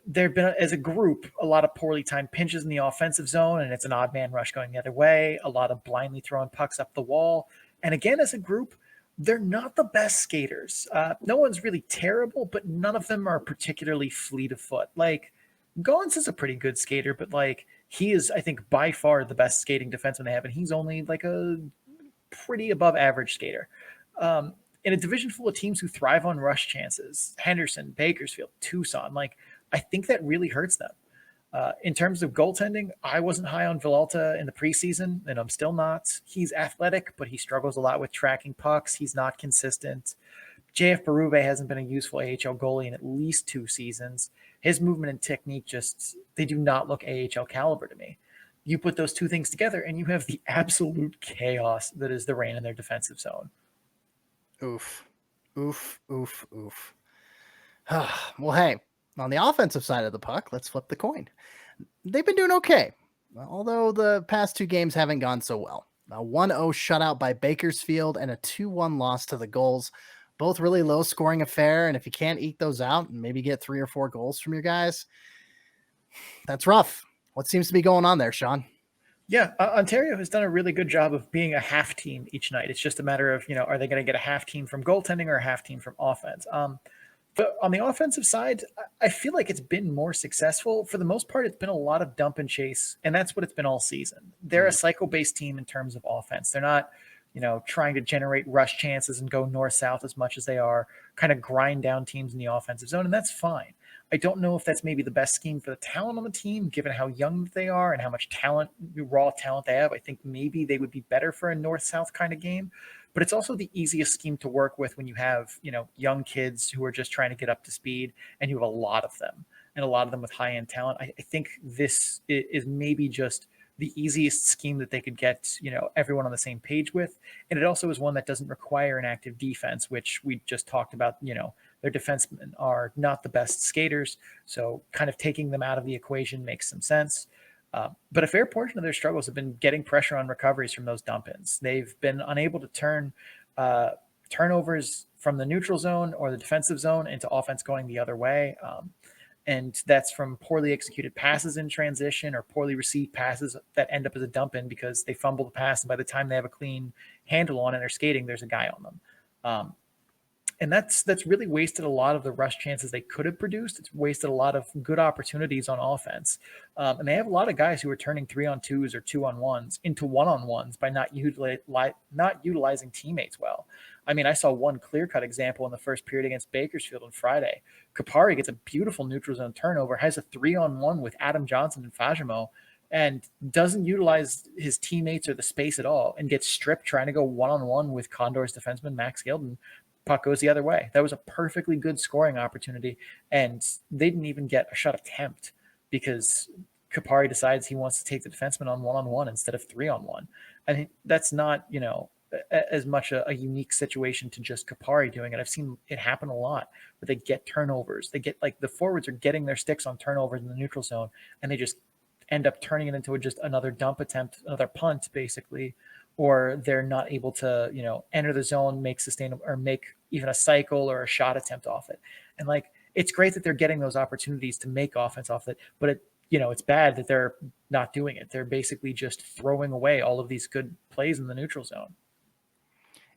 there have been, as a group, a lot of poorly timed pinches in the offensive zone, and it's an odd man rush going the other way, a lot of blindly throwing pucks up the wall. And again, as a group, they're not the best skaters. No one's really terrible, but none of them are particularly fleet of foot. Like, Gaunce is a pretty good skater, but he is, I think, by far the best skating defenseman they have, and he's only like a pretty above average skater. In a division full of teams who thrive on rush chances, Henderson, Bakersfield, Tucson, I think that really hurts them. In terms of goaltending, I wasn't high on Villalta in the preseason, and I'm still not. He's athletic, but he struggles a lot with tracking pucks. He's not consistent. JF Berube hasn't been a useful AHL goalie in at least 2 seasons. His movement and technique they do not look AHL caliber to me. You put those two things together, and you have the absolute chaos that is the Reign in their defensive zone. Oof. Well, hey, on the offensive side of the puck, let's flip the coin. They've been doing okay, although the past 2 games haven't gone so well. A 1-0 shutout by Bakersfield and a 2-1 loss to the Goals. Both really low scoring affair, and if you can't eke those out and maybe get 3 or 4 goals from your guys, that's rough. What seems to be going on there, Sean? Yeah, Ontario has done a really good job of being a half team each night. It's just a matter of, are they going to get a half team from goaltending or a half team from offense? But on the offensive side, I feel like it's been more successful. For the most part, it's been a lot of dump and chase, and that's what it's been all season. They're a cycle-based team in terms of offense. They're not, trying to generate rush chances and go north-south as much as they are, kind of grind down teams in the offensive zone, and that's fine. I don't know if that's maybe the best scheme for the talent on the team, given how young they are and how much raw talent they have. I think maybe they would be better for a north-south kind of game. But it's also the easiest scheme to work with when you have, young kids who are just trying to get up to speed, and you have a lot of them, and a lot of them with high-end talent. I think this is maybe just the easiest scheme that they could get, everyone on the same page with. And it also is one that doesn't require an active defense, which we just talked about. Their defensemen are not the best skaters, so kind of taking them out of the equation makes some sense. But a fair portion of their struggles have been getting pressure on recoveries from those dump-ins. They've been unable to turn turnovers from the neutral zone or the defensive zone into offense going the other way. And that's from poorly executed passes in transition or poorly received passes that end up as a dump-in because they fumble the pass, and by the time they have a clean handle on it and they're skating, there's a guy on them. And that's really wasted a lot of the rush chances they could have produced. It's wasted a lot of good opportunities on offense. And they have a lot of guys who are turning 3-on-2s or 2-on-1s into 1-on-1s by not utilizing teammates well. I mean, I saw one clear-cut example in the first period against Bakersfield on Friday. Kapari gets a beautiful neutral zone turnover, has a 3-on-1 with Adam Johnson and Fajimo, and doesn't utilize his teammates or the space at all, and gets stripped trying to go 1-on-1 with Condor's defenseman Max Gilden. Puck goes the other way. That was a perfectly good scoring opportunity, and they didn't even get a shot attempt because Kupari decides he wants to take the defenseman on one-on-one instead of 3-on-1. I think that's not, as much a unique situation to just Kupari doing it. I've seen it happen a lot where they get turnovers. They get the forwards are getting their sticks on turnovers in the neutral zone, and they just end up turning it into just another dump attempt, another punt, basically, or they're not able to, enter the zone, make sustainable or make even a cycle or a shot attempt off it. And it's great that they're getting those opportunities to make offense off it, but it's bad that they're not doing it. They're basically just throwing away all of these good plays in the neutral zone.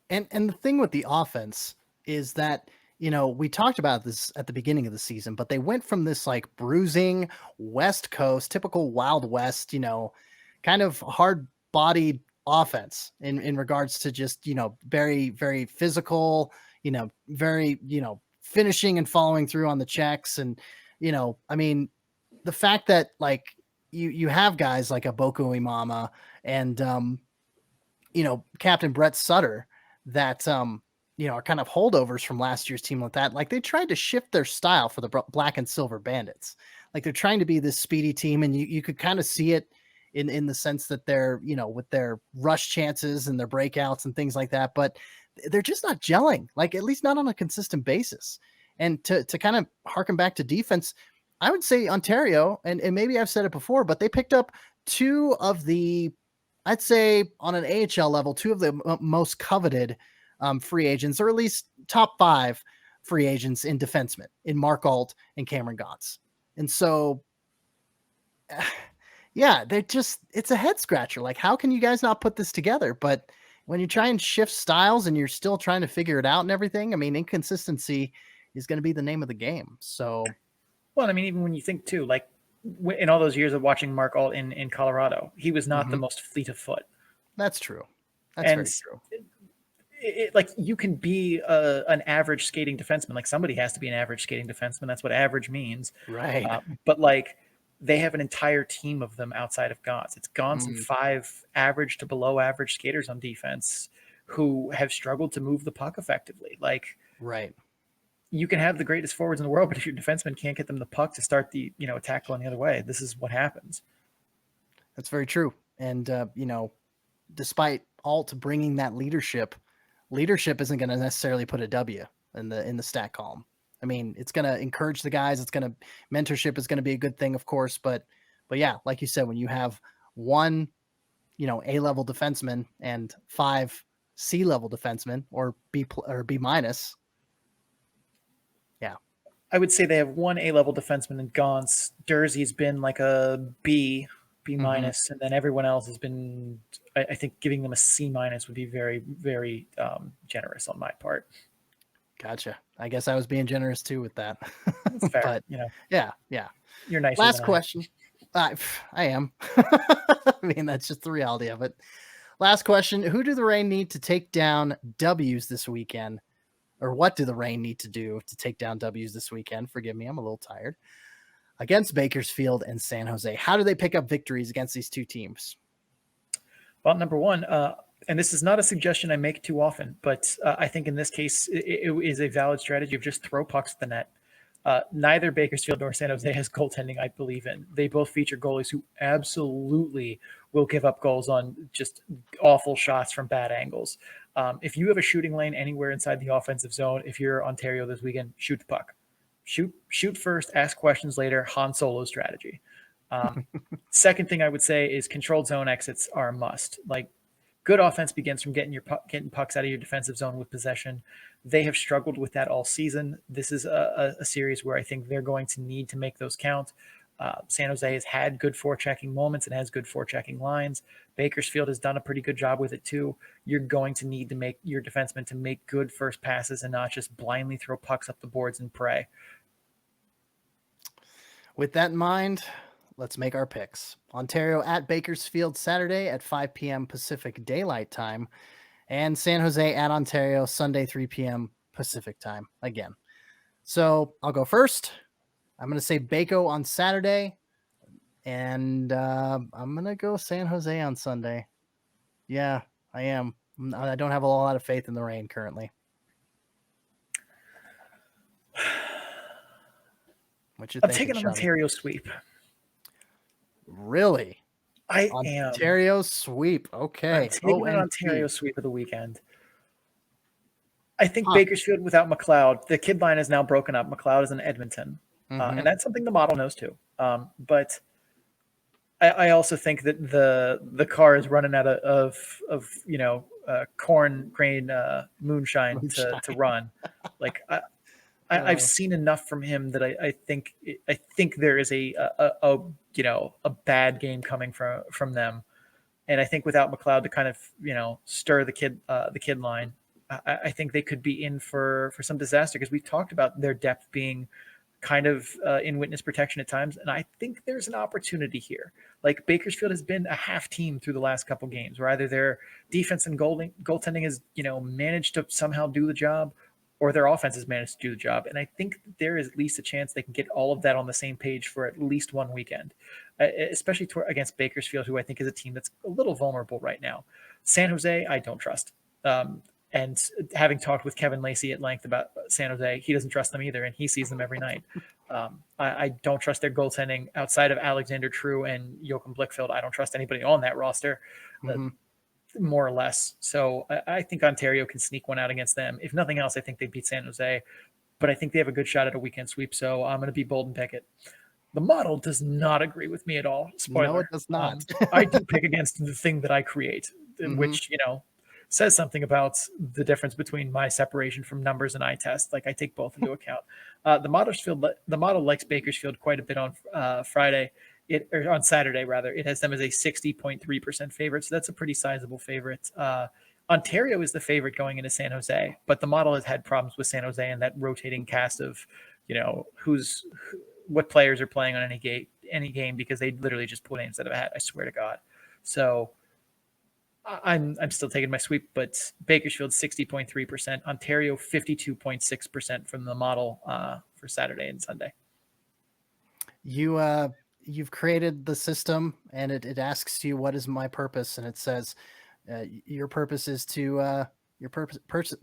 And the thing with the offense is that, we talked about this at the beginning of the season, but they went from this bruising West Coast, typical Wild West, kind of hard-bodied offense in regards to just, very, very physical, very, finishing and following through on the checks. And, the fact that you have guys like a Boku Imama and, Captain Brett Sutter that, are kind of holdovers from last year's team like that. They tried to shift their style for the Black and Silver Bandits. They're trying to be this speedy team, and you could kind of see it in the sense that they're, with their rush chances and their breakouts and things like that, but they're just not gelling, at least not on a consistent basis. And to kind of harken back to defense, I would say Ontario, and maybe I've said it before, but they picked up two of the, I'd say on an AHL level, two of the most coveted free agents, or at least top 5 free agents in defensemen, in Mark Alt and Cameron Gotts. And so, yeah, it's a head scratcher. How can you guys not put this together? But when you try and shift styles and you're still trying to figure it out and everything, inconsistency is going to be the name of the game. So, well, even when you think too, in all those years of watching Mark Alt in Colorado, he was not the most fleet of foot. That's true. That's very true. You can be an average skating defenseman. Somebody has to be an average skating defenseman. That's what average means. Right. But they have an entire team of them outside of Gotts. It's Gotts and 5 average to below average skaters on defense who have struggled to move the puck effectively. Right. You can have the greatest forwards in the world, but if your defenseman can't get them the puck to start the, attack going the other way, this is what happens. That's very true. And, despite Alt bringing that leadership isn't going to necessarily put a W in the stat column. It's going to encourage the guys. Mentorship is going to be a good thing, of course. But yeah, like you said, when you have one, A-level defenseman and 5 C-level defensemen or B minus. Yeah. I would say they have one A-level defenseman in Gaunt's. Durzee's been a B minus, and then everyone else has been, I think giving them a C minus would be very, very generous on my part. Gotcha. I guess I was being generous too with that. That's fair. But yeah. You're nice. Last question. I am. That's just the reality of it. Last question. Who do the Reign need to take down W's this weekend? Or what do the Reign need to do to take down W's this weekend? Forgive me, I'm a little tired. Against Bakersfield and San Jose. How do they pick up victories against these two teams? Well, number one, and this is not a suggestion I make too often, but I think in this case, it is a valid strategy of just throw pucks at the net. Neither Bakersfield nor San Jose has goaltending I believe in. They both feature goalies who absolutely will give up goals on just awful shots from bad angles. If you have a shooting lane anywhere inside the offensive zone, if you're Ontario this weekend, shoot the puck. Shoot first, ask questions later. Han Solo strategy. Second thing I would say is controlled zone exits are a must. Good offense begins from getting pucks out of your defensive zone with possession. They have struggled with that all season. This is a series where I think they're going to need to make those count. San Jose has had good forechecking moments and has good forechecking lines. Bakersfield has done a pretty good job with it too. You're going to need to make your defensemen to make good first passes and not just blindly throw pucks up the boards and pray. With that in mind, let's make our picks. Ontario at Bakersfield Saturday at 5 p.m. Pacific Daylight Time, and San Jose at Ontario Sunday 3 p.m. Pacific Time again. So I'll go first. I'm going to say Bako on Saturday, and I'm going to go San Jose on Sunday. Yeah, I am. I don't have a lot of faith in the Reign currently. I'm taking an Ontario sweep. Really? I Ontario sweep. Okay. I'm taking an Ontario sweep of the weekend. I think Bakersfield without McLeod, the kid line is now broken up. McLeod is in Edmonton. And that's something the model knows too. But I also think that the car is running out of corn grain moonshine to run. Like I've seen enough from him that I think there is a bad game coming from them, and I think without McLeod to kind of stir the kid line, I think they could be in for some disaster, because we've talked about their depth being kind of in witness protection at times, and I think there's an opportunity here. Like, Bakersfield has been a half team through the last couple games, where either their defense and goaltending has managed to somehow do the job, or their offense has managed to do the job. And I think there is at least a chance they can get all of that on the same page for at least one weekend, especially against Bakersfield, who I think is a team that's a little vulnerable right now. San Jose, I don't trust. And having talked with Kevin Lacey at length about San Jose, he doesn't trust them either, and he sees them every night. I don't trust their goaltending outside of Alexander True and Joachim Blickfeld. I don't trust anybody on that roster, more or less. So I think Ontario can sneak one out against them. If nothing else, I think they beat San Jose, but I think they have a good shot at a weekend sweep. So I'm going to be bold and pick it. The model does not agree with me at all. Spoiler. No, it does not. I do pick against the thing that I create, which, says something about the difference between my separation from numbers and eye test. Like, I take both into account. The model likes Bakersfield quite a bit on Friday. On Saturday, rather. It has them as a 60.3% favorite, so that's a pretty sizable favorite. Ontario is the favorite going into San Jose, but the model has had problems with San Jose and that rotating cast of, what players are playing on any game, because they literally just pull names out of a hat. I swear to God. So I'm still taking my sweep, but Bakersfield 60.3%, Ontario 52.6% from the model for Saturday and Sunday. You've created the system, and it asks you, what is my purpose? And it says your purpose is to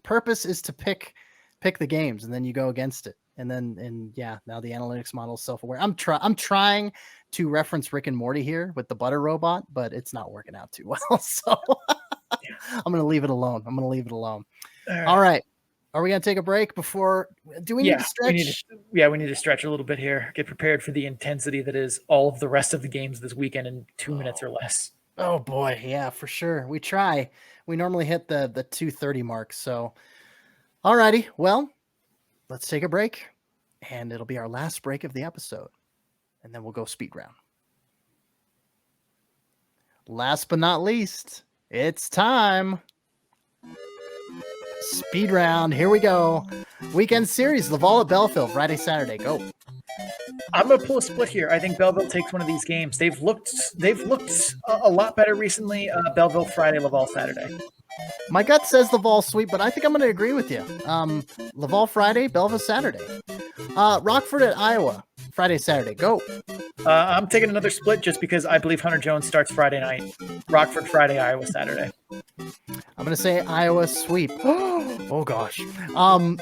purpose is to pick the games, and then you go against it. And then now the analytics model is self-aware. I'm trying to reference Rick and Morty here with the butter robot, but it's not working out too well. So I'm going to leave it alone. All right. Are we going to take a break before? Do we need to stretch? We need to stretch a little bit here. Get prepared for the intensity that is all of the rest of the games this weekend in 2 minutes or less. Oh boy. Yeah, for sure. We try. We normally hit the 2:30 mark. So, all righty. Well, let's take a break, and it'll be our last break of the episode, and then we'll go speed round. Last but not least, it's time. Speed round. Here we go. Weekend series, Laval at Belleville, Friday, Saturday. Go. I'm going to pull a split here. I think Belleville takes one of these games. They've looked a lot better recently. Belleville Friday, Laval Saturday. My gut says Laval sweep, but I think I'm going to agree with you. Laval Friday, Belleville Saturday. Rockford at Iowa, Friday, Saturday. Go. I'm taking another split just because I believe Hunter Jones starts Friday night. Rockford Friday, Iowa Saturday. I'm going to say Iowa sweep. Oh, gosh.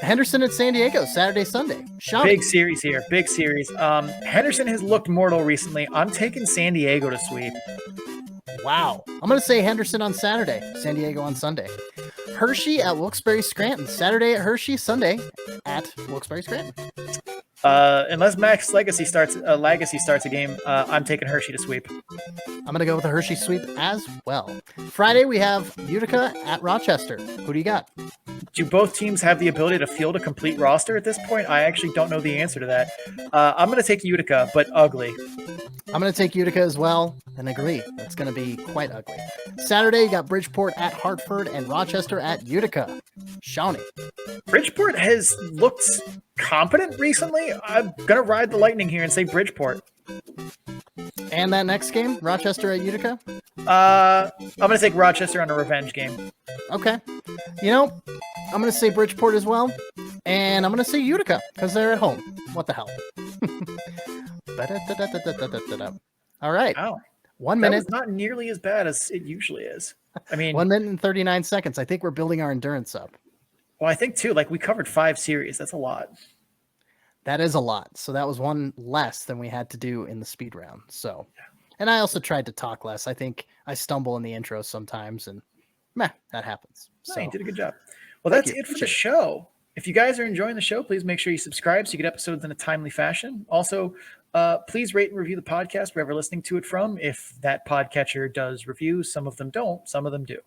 Henderson at San Diego, Saturday, Sunday. Big series here. Big series. Henderson has looked mortal recently. I'm taking San Diego to sweep. Wow. I'm going to say Henderson on Saturday, San Diego on Sunday. Hershey at Wilkes-Barre Scranton, Saturday at Hershey, Sunday at Wilkes-Barre Scranton. Unless Max Legacy starts a game, I'm taking Hershey to sweep. I'm going to go with a Hershey sweep as well. Friday, we have Utica at Rochester. Who do you got? Do both teams have the ability to field a complete roster at this point? I actually don't know the answer to that. I'm going to take Utica, but ugly. I'm going to take Utica as well and agree. It's going to be quite ugly. Saturday, you got Bridgeport at Hartford and Rochester at Utica. Shawnee. Bridgeport has looked competent recently. I'm going to ride the lightning here and say Bridgeport. And that next game, Rochester at Utica? I'm going to take Rochester on a revenge game. Okay. I'm going to say Bridgeport as well. And I'm going to say Utica because they're at home. What the hell? All right. Wow. 1 minute. That was not nearly as bad as it usually is. I mean, 1 minute and 39 seconds. I think we're building our endurance up. Well, I think too, we covered 5 series. That's a lot. That is a lot. So that was one less than we had to do in the speed round. So And I also tried to talk less. I think I stumble in the intro sometimes, and that happens. So So you did a good job. Well, that's it for the show. If you guys are enjoying the show, please make sure you subscribe so you get episodes in a timely fashion. Also, please rate and review the podcast wherever you're listening to it from. If that podcatcher does reviews, some of them don't, some of them do.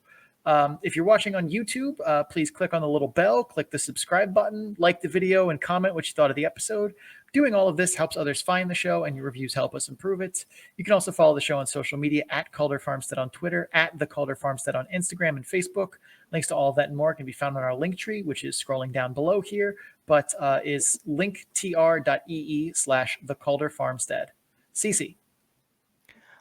If you're watching on YouTube, please click on the little bell, click the subscribe button, like the video, and comment what you thought of the episode. Doing all of this helps others find the show, and your reviews help us improve it. You can also follow the show on social media at Calder Farmstead on Twitter, at the Calder Farmstead on Instagram and Facebook. Links to all of that and more can be found on our link tree, which is scrolling down below here, but is linktr.ee/the Calder Farmstead. Cece.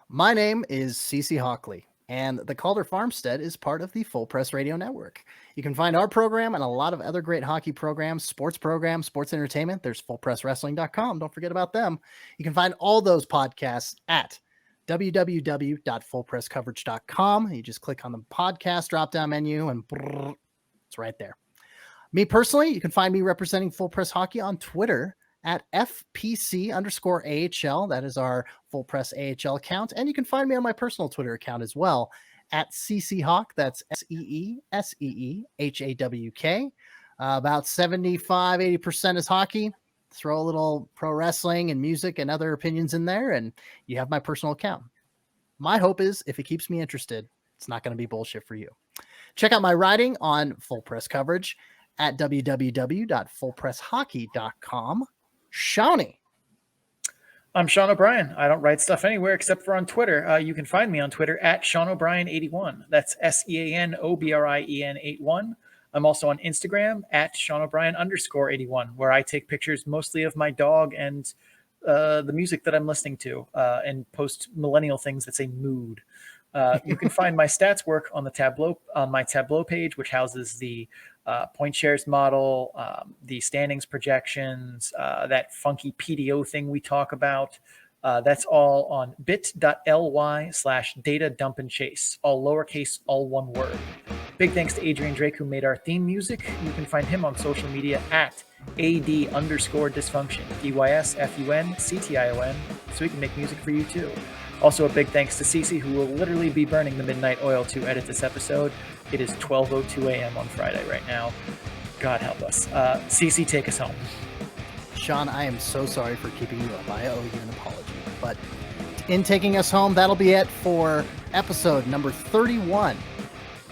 my name is Cece Hockley, and the Calder Farmstead is part of the Full Press Radio Network. You can find our program and a lot of other great hockey programs, sports entertainment. There's fullpresswrestling.com. Don't forget about them. You can find all those podcasts at www.fullpresscoverage.com. You just click on the podcast drop-down menu and it's right there. Me personally, you can find me representing Full Press Hockey on Twitter at FPC_AHL. That is our Full Press AHL account. And you can find me on my personal Twitter account as well at CCHawk. That's SEESEEHAWK. About 75-80% is hockey. Throw a little pro wrestling and music and other opinions in there, and you have my personal account. My hope is if it keeps me interested, it's not going to be bullshit for you. Check out my writing on Full Press Coverage at www.fullpresshockey.com. Shawnee. I'm Sean O'Brien. I don't write stuff anywhere except for on Twitter. You can find me on Twitter at Sean O'Brien81. That's SeanObrien81. I'm also on Instagram at Sean O'Brien_81, where I take pictures mostly of my dog and the music that I'm listening to and post millennial things that say mood. You can find my stats work on my Tableau page, which houses the point shares model, the standings projections, that funky PDO thing we talk about. That's all on bit.ly/data dump and chase, all lowercase, all one word. Big thanks to Adrian Drake, who made our theme music. You can find him on social media at AD_dysfunction, DYSFUNCTION, so he can make music for you too. Also, a big thanks to Cece, who will literally be burning the midnight oil to edit this episode. It is 12:02 a.m. on Friday right now. God help us. Cece, take us home. Sean, I am so sorry for keeping you up. I owe you an apology. But in taking us home, that'll be it for episode number 31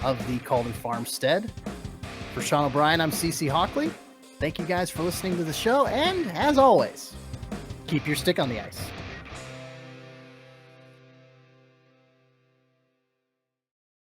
of the Calder Farmstead. For Sean O'Brien, I'm Cece Hockley. Thank you guys for listening to the show, and as always, keep your stick on the ice.